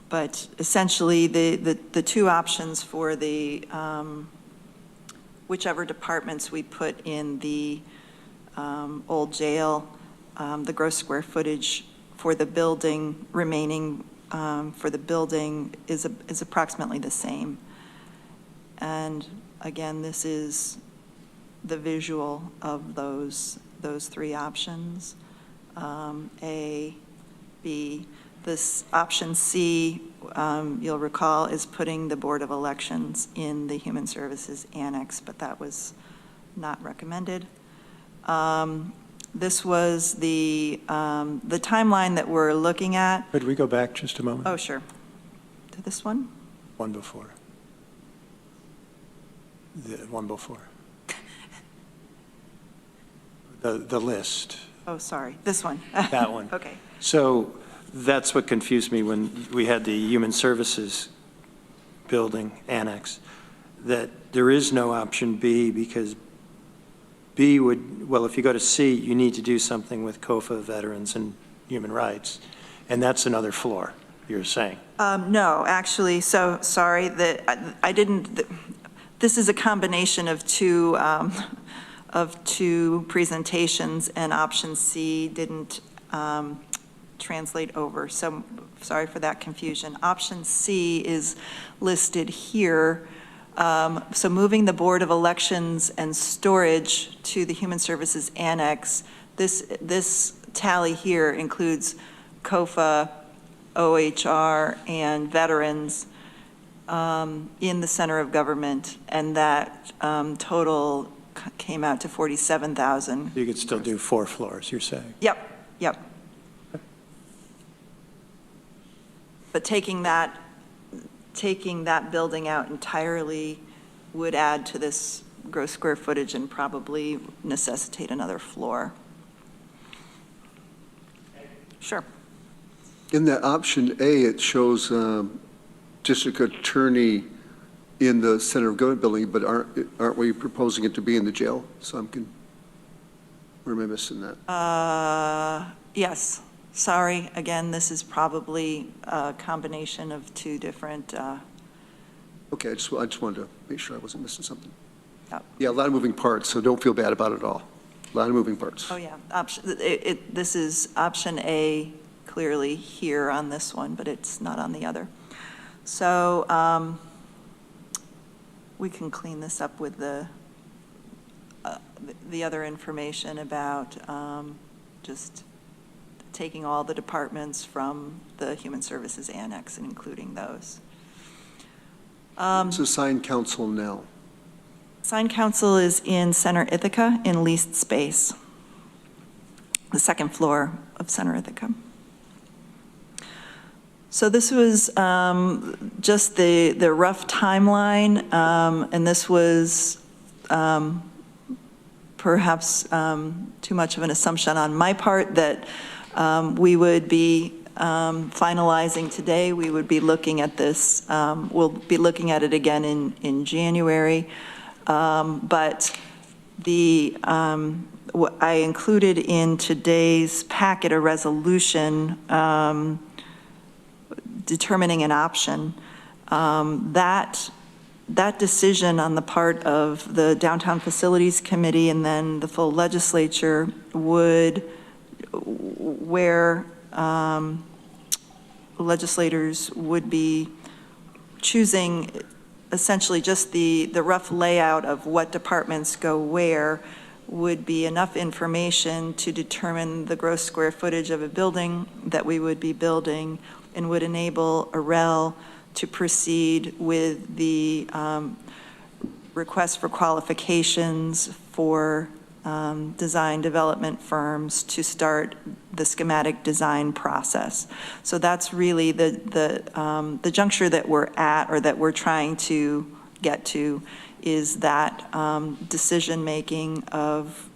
But essentially, the 2 options for the whichever departments we put in the old jail, the gross square footage for the building remaining for the building is approximately the same. And again, this is the visual of those those three options, A, B. This option C, you'll recall, is putting the Board of Elections in the Human Services Annex, but that was not recommended. This was the timeline that we're looking at. Could we go back just a moment? Oh, sure. To this one? One before. The one before. The list, Oh, sorry, this one. that one. Okay. So that's what confused me when we had the Human Services Building Annex, that there is no option B because B would, well, if you go to C, you need to do something with COFA, veterans, and human rights, and that's another floor, you're saying. No, actually, so, sorry, that I didn't, this is a combination of two presentations, and option C didn't translate over, so sorry for that confusion. Option C is listed here. So moving the Board of Elections and Storage to the Human Services Annex, this tally here includes COFA, OHR, and veterans in the center of government, and that total came out to 47,000. You could still do 4 floors, you're saying? Yep. But taking that building out entirely would add to this gross square footage and probably necessitate another floor. Sure. In that option A, it shows district attorney in the center of government building, but aren't we proposing it to be in the jail? So where am I missing that? Yes. Sorry, again, this is probably a combination of two different, Okay, I just wanted to make sure I wasn't missing something. Yep. Yeah, a lot of moving parts, so don't feel bad about it at all. A lot of moving parts. oh yeah, this is option A clearly here on this one, but it's not on the other. So we can clean this up with the other information about just taking all the departments from the Human Services Annex and including those. So sign council now. Sign council is in Center Ithaca in leased space, the second floor of Center Ithaca. So this was just the rough timeline, and this was perhaps too much of an assumption on my part that we would be finalizing today. We would be looking at this, we'll be looking at it again in January. But I included in today's packet a resolution determining an option. That decision on the part of the Downtown Facilities Committee and then the full legislature would, where legislators would be choosing essentially just the rough layout of what departments go where, would be enough information to determine the gross square footage of a building that we would be building, and would enable AREL to proceed with the request for qualifications for design development firms to start the schematic design process. So that's really the juncture that we're at, or that we're trying to get to, is that decision-making of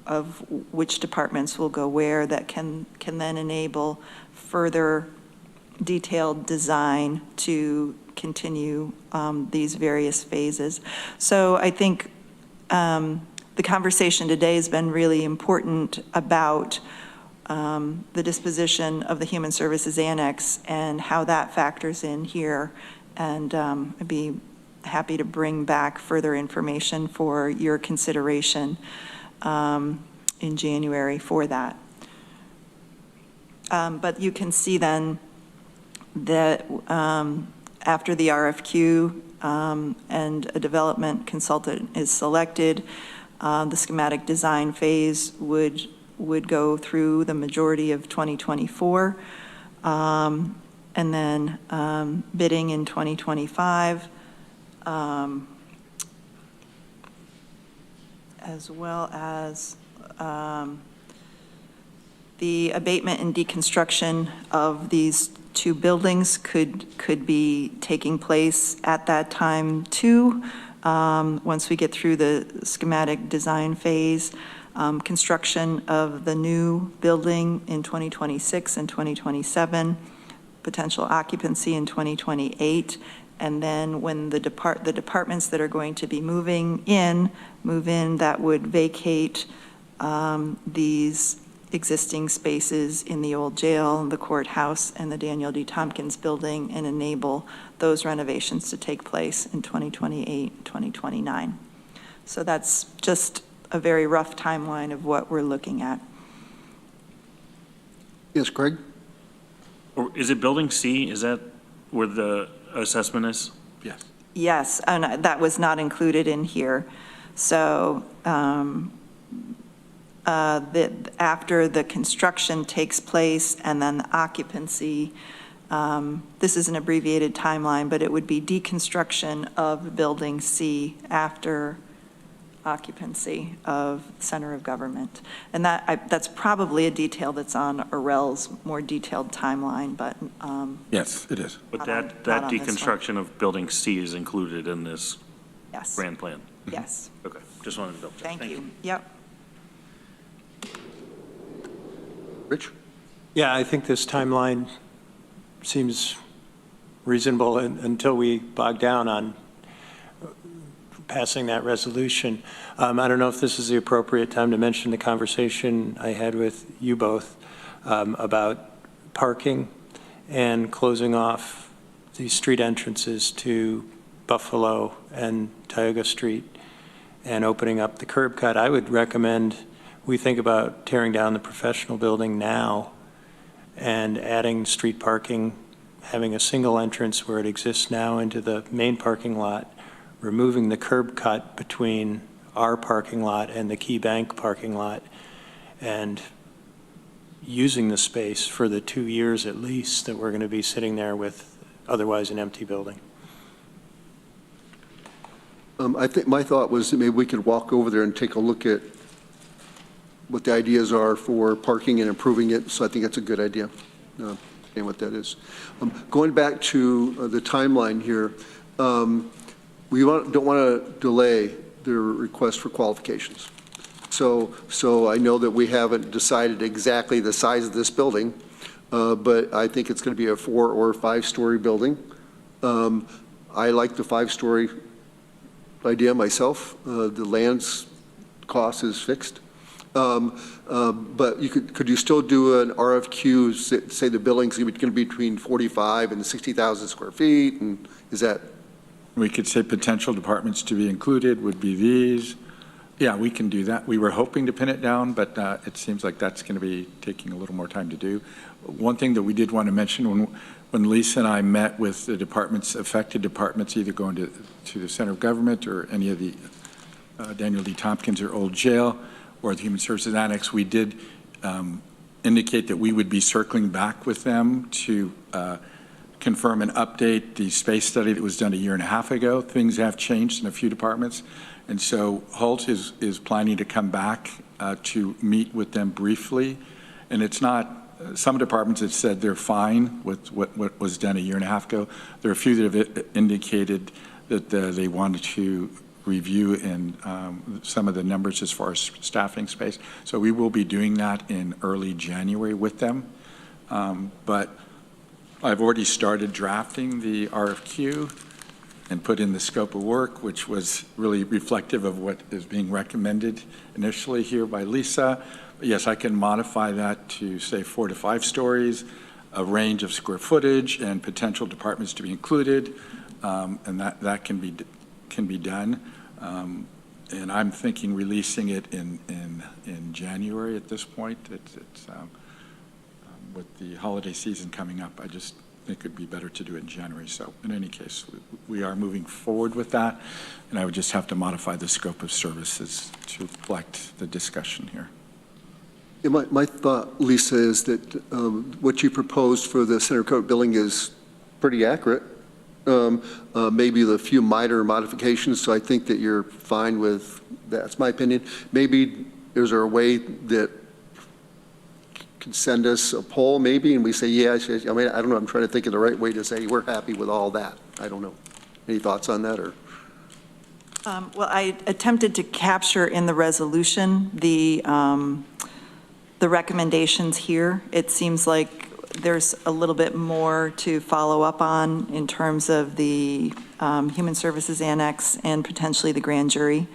which departments will go where, that can then enable further detailed design to continue these various phases. So I think the conversation today has been really important about the disposition of the Human Services Annex and how that factors in here. And I'd be happy to bring back further information for your consideration in January for that. But you can see then that after the RFQ and a development consultant is selected, the schematic design phase would would go through the majority of 2024, and then bidding in 2025, as well as the abatement and deconstruction of these two buildings could be taking place at that time too. Once we get through the schematic design phase, construction of the new building in 2026 and 2027, potential occupancy in 2028, and then when the departments that are going to be move in, that would vacate these existing spaces in the old jail, the courthouse, and the Daniel D. Tompkins building, and enable those renovations to take place in 2028, 2029. So that's just a very rough timeline of what we're looking at. Yes, Greg? Or is it Building C? Is that where the assessment is? Yes. Yes, and that was not included in here. So after the construction takes place and then the occupancy, this is an abbreviated timeline, but it would be deconstruction of Building C after occupancy of Center of Government. And that's probably a detail that's on Arel's more detailed timeline, but. Yes, it is. But Not that on this one. deconstruction of Building C is included in this Yes. grand plan? Yes. Okay, just wanted to double check. Thank you. Yep. Rich? Yeah, I think this timeline seems reasonable until we bog down on passing that resolution. I don't know if this is the appropriate time to mention the conversation I had with you both about parking and closing off the street entrances to Buffalo and Tioga Street and opening up the curb cut. I would recommend we think about tearing down the professional building now and adding street parking, having a single entrance where it exists now into the main parking lot, removing the curb cut between our parking lot and the Key Bank parking lot, and using the space for the 2 years at least that we're going to be sitting there with otherwise an empty building. I think my thought was that maybe we could walk over there and take a look at what the ideas are for parking and improving it. So I think that's a good idea, and what that is. Going back to the timeline here, we don't want to delay the request for qualifications. So I know that we haven't decided exactly the size of this building, but I think it's going to be a 4 or 5 story building. I like the 5-story idea myself. The land's cost is fixed. But could you still do an RFQ, say the building's going to be between 45 and 60,000 square feet, and is that? We could say potential departments to be included would be these. Yeah, we can do that. We were hoping to pin it down, but it seems like that's going to be taking a little more time to do. One thing that we did want to mention, when Lisa and I met with the departments, affected departments, either going to the Center of Government or any of the Daniel D. Tompkins or Old Jail or the Human Services Annex, we did indicate that we would be circling back with them to confirm and update the space study that was done 1.5 years ago. Things have changed in a few departments. And so Holt is planning to come back to meet with them briefly. And it's not, some departments have said they're fine with what was done 1.5 years ago. There are a few that have indicated that they wanted to review in some of the numbers as far as staffing space. So we will be doing that in early January with them. But I've already started drafting the RFQ and put in the scope of work, which was really reflective of what is being recommended initially here by Lisa. But yes, I can modify that to say 4 to 5 stories, a range of square footage, and potential departments to be included, and that can be done. And I'm thinking releasing it in January at this point. It's with the holiday season coming up, I just think it'd be better to do it in January. So in any case, we are moving forward with that, and I would just have to modify the scope of services to reflect the discussion here. Yeah, my thought, Lisa, is that what you proposed for the Center Court building is pretty accurate. Maybe the few minor modifications, so I think that you're fine with, that's my opinion. Maybe is there a way that can send us a poll maybe, and we say, yeah, I mean, I don't know, I'm trying to think of the right way to say we're happy with all that. I don't know. Any thoughts on that, or? Well, I attempted to capture in the resolution the recommendations here. It seems like there's a little bit more to follow up on in terms of the Human Services Annex and potentially the grand jury.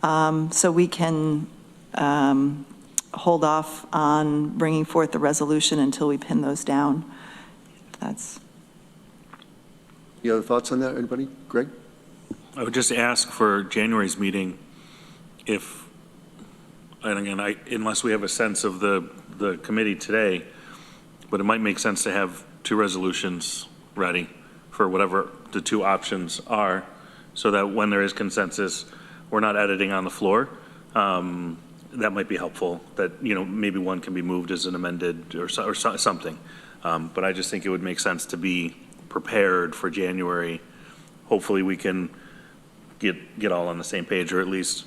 So we can hold off on bringing forth the resolution until we pin those down. That's. Any other thoughts on that, anybody? Greg? I would just ask for January's meeting if, and again, unless we have a sense of the committee today, but it might make sense to have two resolutions ready for whatever the two options are, so that when there is consensus, we're not editing on the floor. That might be helpful, that, you know, maybe one can be moved as an amended or something. But I just think it would make sense to be prepared for January. Hopefully we can get all on the same page, or at least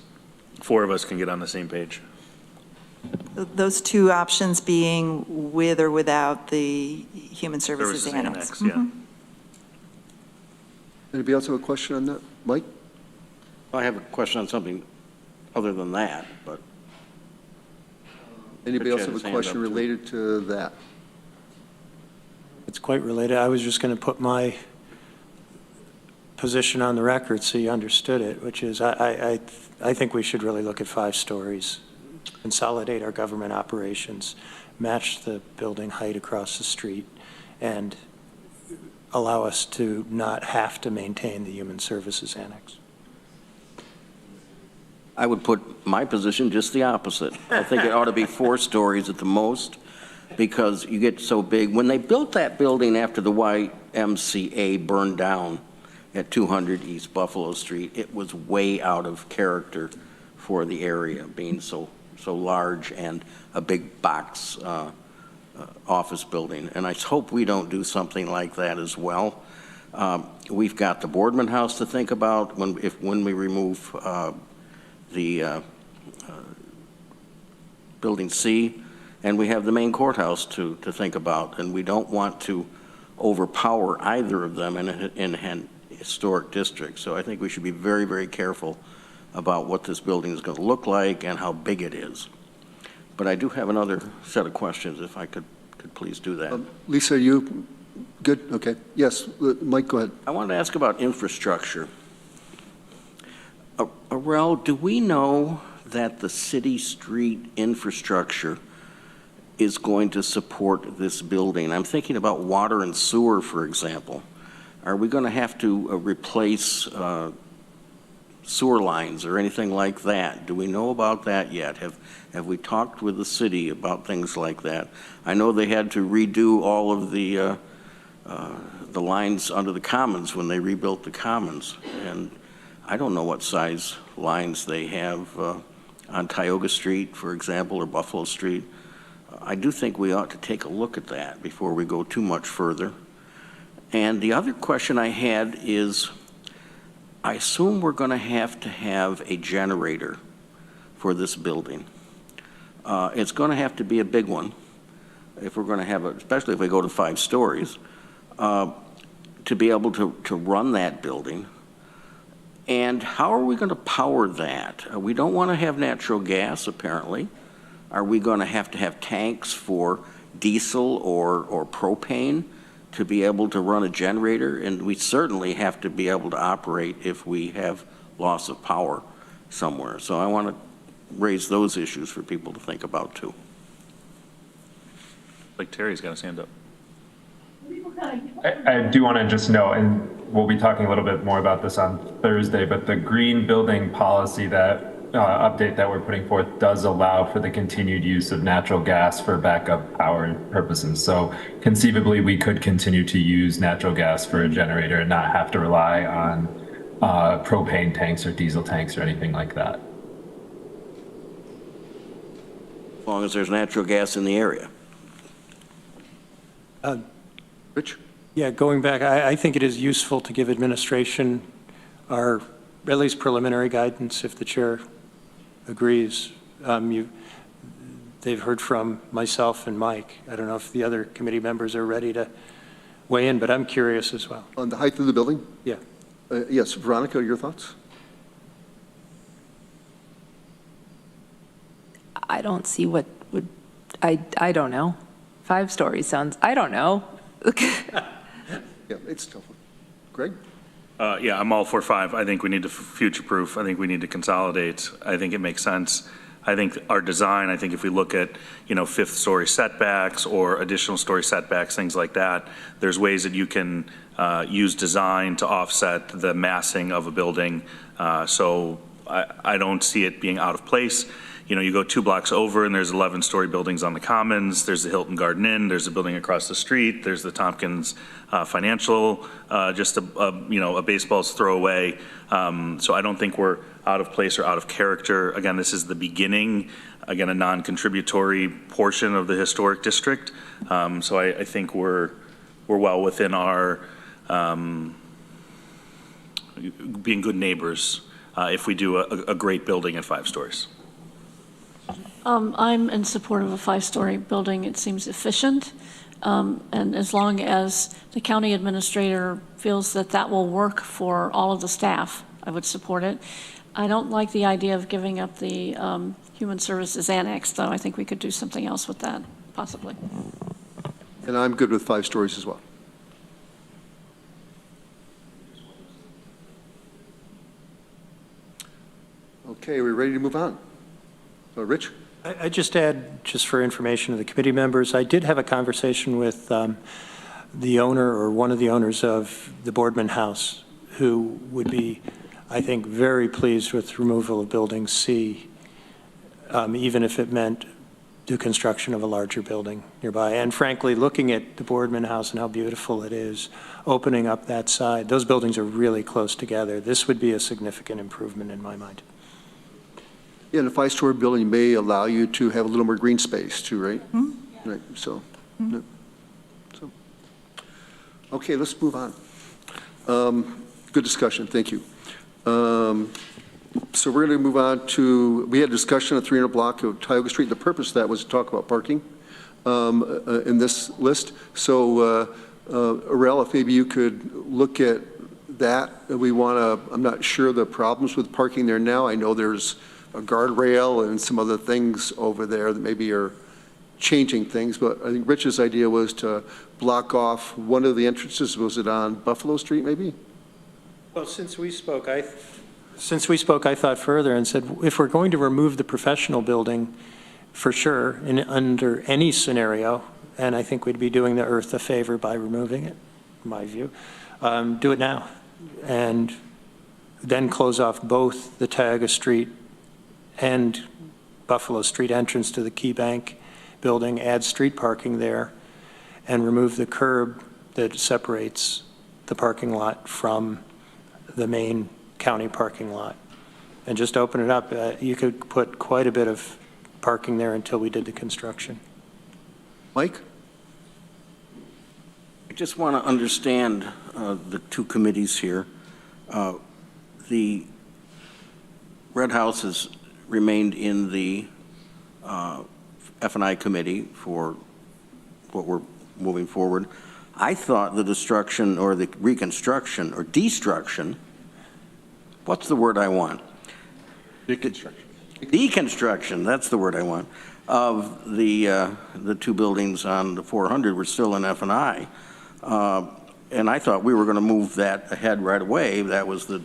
four of us can get on the same page. Those two options being with or without the Human Services Annex. Yeah. Anybody else have a question on that? Mike? I have a question on something other than that, but. Anybody Rich else had have his a hand question up, too. related to that? It's quite related. I was just going to put my position on the record so you understood it, which is I think we should really look at 5 stories, consolidate our government operations, match the building height across the street, and allow us to not have to maintain the Human Services Annex. I would put my position just the opposite. I think it ought to be 4 stories at the most, because you get so big. When they built that building after the YMCA burned down at 200 East Buffalo Street, it was way out of character for the area, being so large and a big box office building. And I hope we don't do something like that as well. We've got the Boardman House to think about when we remove the Building C, and we have the main courthouse to think about, and we don't want to overpower either of them in a historic district. So I think we should be very, very careful about what this building is going to look like and how big it is. But I do have another set of questions, if I could please do that. Lisa, are you good? Okay. Yes, Mike, go ahead. I wanted to ask about infrastructure. Arel, do we know that the city street infrastructure is going to support this building? I'm thinking about water and sewer, for example. Are we going to have to replace sewer lines or anything like that? Do we know about that yet? Have we talked with the city about things like that? I know they had to redo all of the lines under the commons when they rebuilt the commons, and I don't know what size lines they have on Tioga Street, for example, or Buffalo Street. I do think we ought to take a look at that before we go too much further. And the other question I had is, I assume we're going to have a generator for this building. It's going to have to be a big one if we're going to have especially if we go to 5 stories, to be able to run that building. And how are we going to power that? We don't want to have natural gas, apparently. Are we going to have tanks for diesel or propane to be able to run a generator? And we certainly have to be able to operate if we have loss of power somewhere. So I want to raise those issues for people to think about, too. Like Terry's got his hand up. I do want to just note, and we'll be talking a little bit more about this on Thursday, but the green building policy that update that we're putting forth does allow for the continued use of natural gas for backup power purposes. So conceivably, we could continue to use natural gas for a generator and not have to rely on propane tanks or diesel tanks or anything like that. As long as there's natural gas in the area. Rich? Yeah, going back, I think it is useful to give administration our, at least preliminary guidance, if the chair agrees. They've heard from myself and Mike. I don't know if the other committee members are ready to weigh in, but I'm curious as well. On the height of the building? Yeah. Yes, Veronica, your thoughts? I don't see what would, I don't know. 5 stories sounds, I don't know. Yeah, it's a tough one. Greg? Yeah, I'm all for 5. I think we need to future-proof. I think we need to consolidate. I think it makes sense. I think our design, I think if we look at, 5th-story setbacks or additional story setbacks, things like that, there's ways that you can use design to offset the massing of a building. So I don't see it being out of place. You go 2 blocks over and there's 11-story buildings on the Commons. There's the Hilton Garden Inn. There's a building across the street. There's the Tompkins Financial, just a baseball's throw away. So I don't think we're out of place or out of character. Again, this is the beginning, again, a non-contributory portion of the historic district. So I think we're well within our being good neighbors if we do a great building at 5 stories. I'm in support of a 5-story building. It seems efficient. And as long as the county administrator feels that that will work for all of the staff, I would support it. I don't like the idea of giving up the Human Services Annex, though. I think we could do something else with that, possibly. And I'm good with 5 stories as well. Okay, we're ready to move on. Rich? I just add, just for information of the committee members, I did have a conversation with the owner or one of the owners of the Boardman House, who would be, I think, very pleased with removal of Building C, even if it meant the construction of a larger building nearby. And frankly, looking at the Boardman House and how beautiful it is, opening up that side, those buildings are really close together. This would be a significant improvement in my mind. Yeah, and a 5-story building may allow you to have a little more green space too, right? Mm-hmm. Right, so, yeah. So, okay, let's move on. Good discussion, thank you. So we're going to move on to, we had a discussion on 300 block of Tioga Street. The purpose of that was to talk about parking in this list. So, Arel, if maybe you could look at that. We want to, I'm not sure the problems with parking there now. I know there's a guardrail and some other things over there that maybe are changing things, but I think Rich's idea was to block off one of the entrances. Was it on Buffalo Street maybe? Well, since we spoke, I thought further and said, if we're going to remove the professional building, for sure, under any scenario, and I think we'd be doing the earth a favor by removing it, in my view, do it now. And then close off both the Tioga Street and Buffalo Street entrance to the Key Bank building, add street parking there, and remove the curb that separates the parking lot from the main county parking lot, and just open it up. You could put quite a bit of parking there until we did the construction. Mike? I just want to understand the 2 committees here. The Red House has remained in the F&I committee for what we're moving forward. I thought the destruction or the reconstruction or destruction, what's the word I want? Deconstruction. Deconstruction, that's the word I want, of the 2 buildings on the 400 were still in F&I. And I thought we were going to move that ahead right away. That was the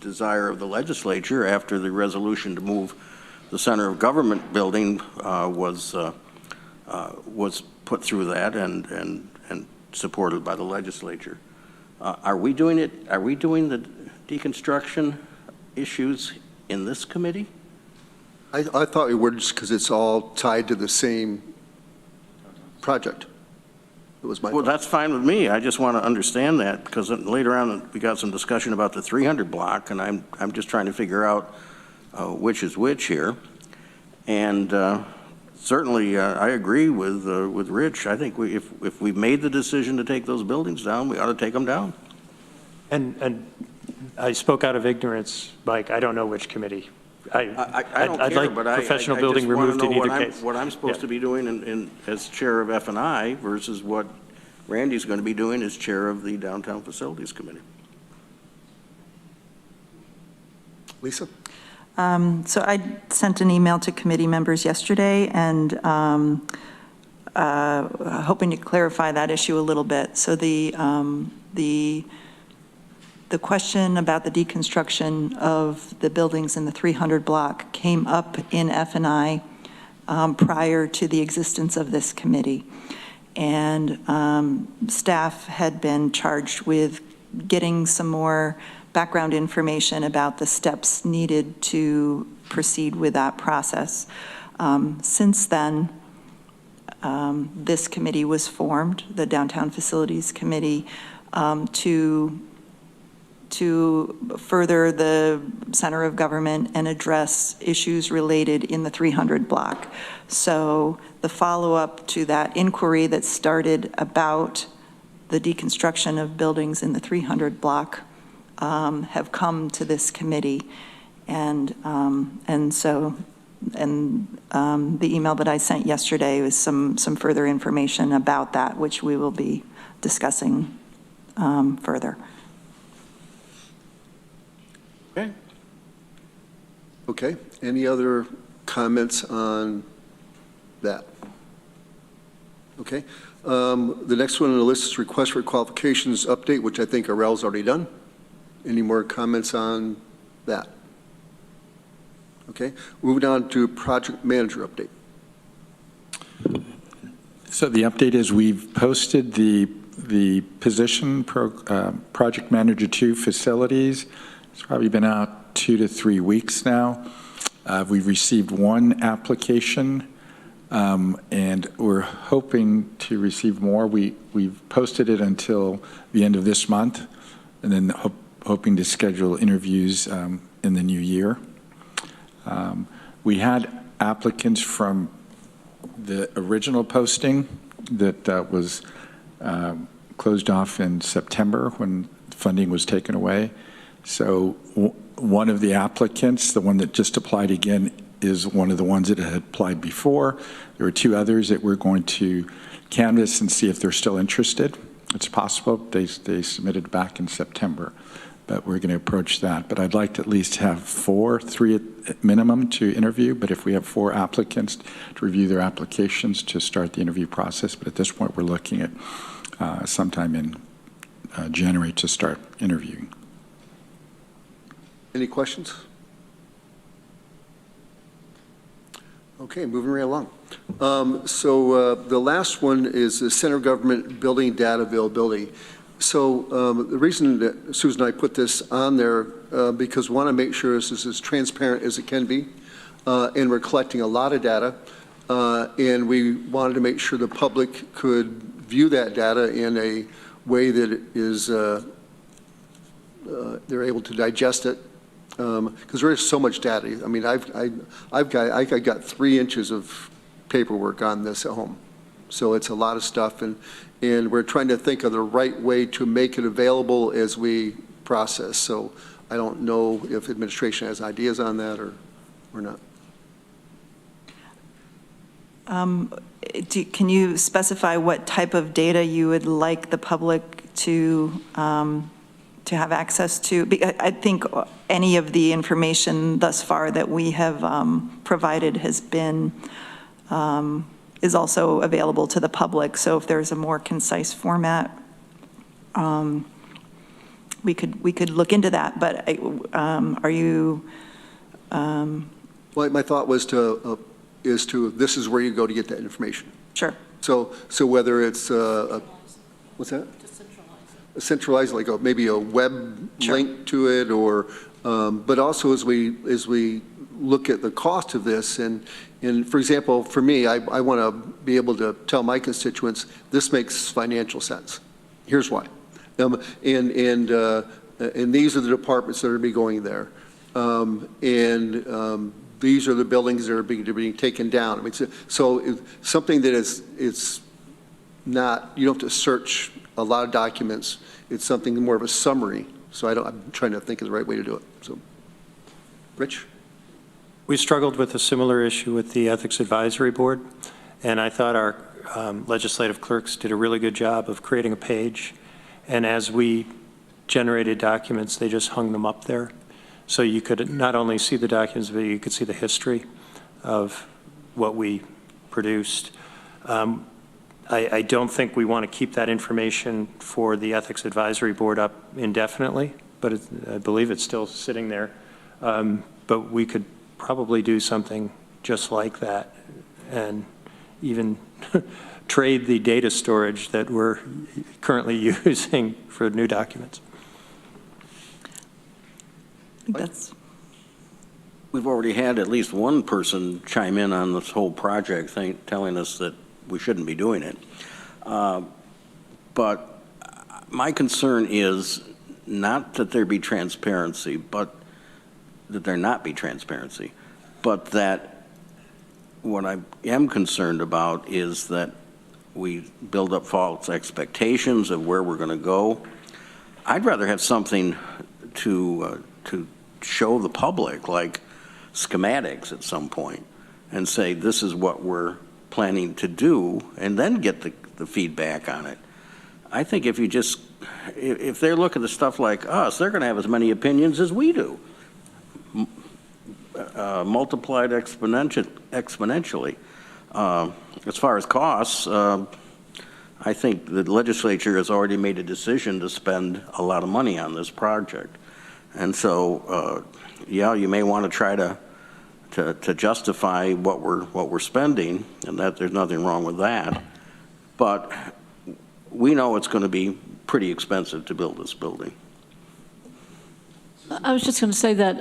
desire of the legislature after the resolution to move the center of government building was put through that and supported by the legislature. Are we doing it? Are we doing the deconstruction issues in this committee? I thought we were, just because it's all tied to the same project. It was my Well, thought. that's fine with me. I just want to understand that, because later on we got some discussion about the 300 block, and I'm just trying to figure out which is which here. And certainly, I agree with Rich. I think if we made the decision to take those buildings down, we ought to take them down. And I spoke out of ignorance, Mike. I don't know which committee. I don't I'd care, like but professional I building just wanna removed in know either case. what I'm supposed to be doing as chair of F&I versus what Randy's going to be doing as chair of the Downtown Facilities Committee. Lisa? So I sent an email to committee members yesterday and hoping to clarify that issue a little bit. So the question about the deconstruction of the buildings in the 300 block came up in F&I prior to the existence of this committee. And staff had been charged with getting some more background information about the steps needed to proceed with that process. Since then, this committee was formed, the Downtown Facilities Committee, to further the center of government and address issues related in the 300 block. So the follow-up to that inquiry that started about the deconstruction of buildings in the 300 block have come to this committee. And the email that I sent yesterday was some further information about that, which we will be discussing further. Okay. Okay. Any other comments on that? Okay. The next one on the list is request for qualifications update, which I think Arel's already done. Any more comments on that? Okay. Moving on to project manager update. So the update is we've posted the position project manager 2 facilities. It's probably been out 2 to 3 weeks now. We've received 1 application, and we're hoping to receive more. We've posted it until the end of this month, and then hoping to schedule interviews in the new year. We had applicants from the original posting that was closed off in September when funding was taken away. So one of the applicants, the one that just applied again, is one of the ones that had applied before. There were 2 others that we're going to canvass and see if they're still interested. It's possible they submitted back in September, but we're going to approach that. But I'd like to at least have 3 at minimum to interview, but if we have 4 applicants, to review their applications to start the interview process. But at this point, we're looking at sometime in January to start interviewing. Any questions? Okay, moving right along. So the last one is the Center of Government Building Data Availability. So the reason that Susan and I put this on there, because we want to make sure this is as transparent as it can be, and we're collecting a lot of data, and we wanted to make sure the public could view that data in a way that it is they're able to digest it, because there is so much data. I mean, I got 3 inches of paperwork on this at home, so it's a lot of stuff, and we're trying to think of the right way to make it available as we process. So I don't know if administration has ideas on that or not. Can you specify what type of data you would like the public to have access to? I think any of the information thus far that we have provided has been, is also available to the public. So if there's a more concise format, we could look into that. But are you? Well, my thought was this is where you go to get that information. Sure. So whether it's what's that? Centralized, like maybe a web link to it, or but also as we look at the cost of this, and for example, for me, I want to be able to tell my constituents this makes financial sense. Here's why, and these are the departments that are going to be going there, and these are the buildings that are being taken down. I mean, something that it's not, you don't have to search a lot of documents. It's something more of a summary. So I'm trying to think of the right way to do it. So, Rich? We struggled with a similar issue with the Ethics Advisory Board, and I thought our legislative clerks did a really good job of creating a page. And as we generated documents, they just hung them up there. So you could not only see the documents, but you could see the history of what we produced. I don't think we want to keep that information for the Ethics Advisory Board up indefinitely, but I believe it's still sitting there. But we could probably do something just like that and even trade the data storage that we're currently using for new documents. I think that's, We've already had at least one person chime in on this whole project thing, telling us that we shouldn't be doing it. But my concern is not that there be transparency, but that there not be transparency, but that what I am concerned about is that we build up false expectations of where we're going to go. I'd rather have something to show the public, like schematics at some point, and say this is what we're planning to do, and then get the feedback on it. I think if they look at the stuff like us, they're going to have as many opinions as we do, multiplied exponentially. As far as costs, I think the legislature has already made a decision to spend a lot of money on this project. And so, yeah, you may want to try to justify what we're spending, and that there's nothing wrong with that. But we know it's going to be pretty expensive to build this building. I was just going to say that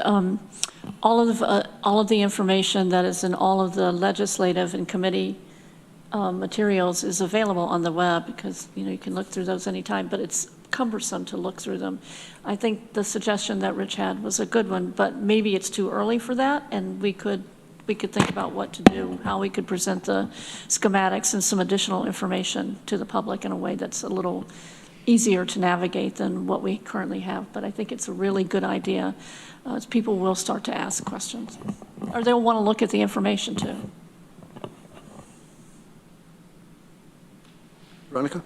all of the information that is in all of the legislative and committee materials is available on the web, because you can look through those anytime, but it's cumbersome to look through them. I think the suggestion that Rich had was a good one, but maybe it's too early for that, and we could think about what to do, how we could present the schematics and some additional information to the public in a way that's a little easier to navigate than what we currently have. But I think it's a really good idea, as people will start to ask questions, or they'll want to look at the information too. Veronica?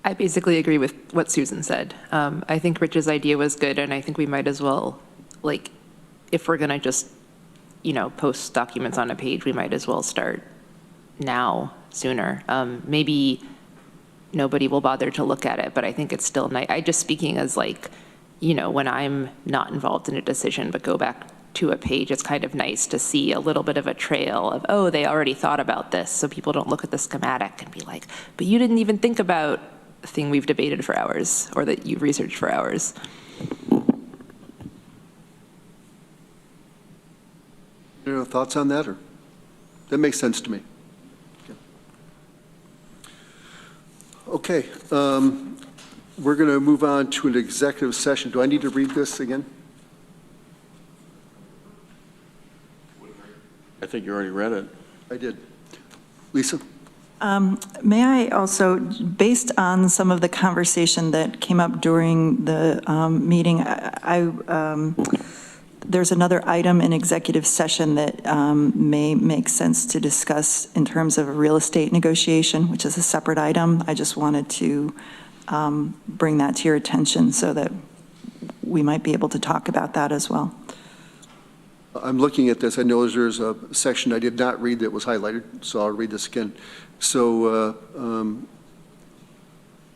I basically agree with what Susan said. I think Rich's idea was good, and I think we might as well, like, if we're going to just, post documents on a page, we might as well start now, sooner. Maybe nobody will bother to look at it, but I think it's still nice. I just speaking as when I'm not involved in a decision, but go back to a page, it's kind of nice to see a little bit of a trail of, oh, they already thought about this, so people don't look at the schematic and be like, but you didn't even think about the thing we've debated for hours, or that you've researched for hours. Thoughts on that? Or that makes sense to me. Okay. We're going to move on to an executive session. Do I need to read this again? I think you already read it. I did. Lisa? May I also, based on some of the conversation that came up during the meeting, there's another item in executive session that may make sense to discuss in terms of a real estate negotiation, which is a separate item. I just wanted to bring that to your attention so that we might be able to talk about that as well. I'm looking at this. I know there's a section I did not read that was highlighted, so I'll read this again. So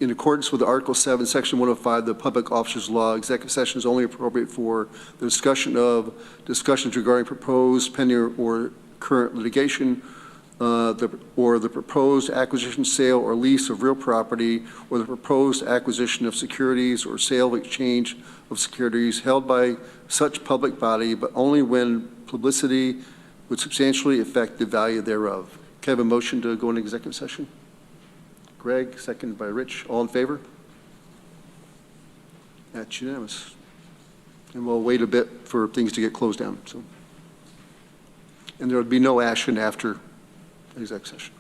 in accordance with Article 7, Section 105, the Public Officers Law, executive session is only appropriate for the discussions regarding proposed, pending, or current litigation, or the proposed acquisition, sale, or lease of real property, or the proposed acquisition of securities or sale or exchange of securities held by such public body, but only when publicity would substantially affect the value thereof. Can I have a motion to go into executive session? Greg, second by Rich. All in favor? That's unanimous. And we'll wait a bit for things to get closed down. So, and there would be no action after exec session.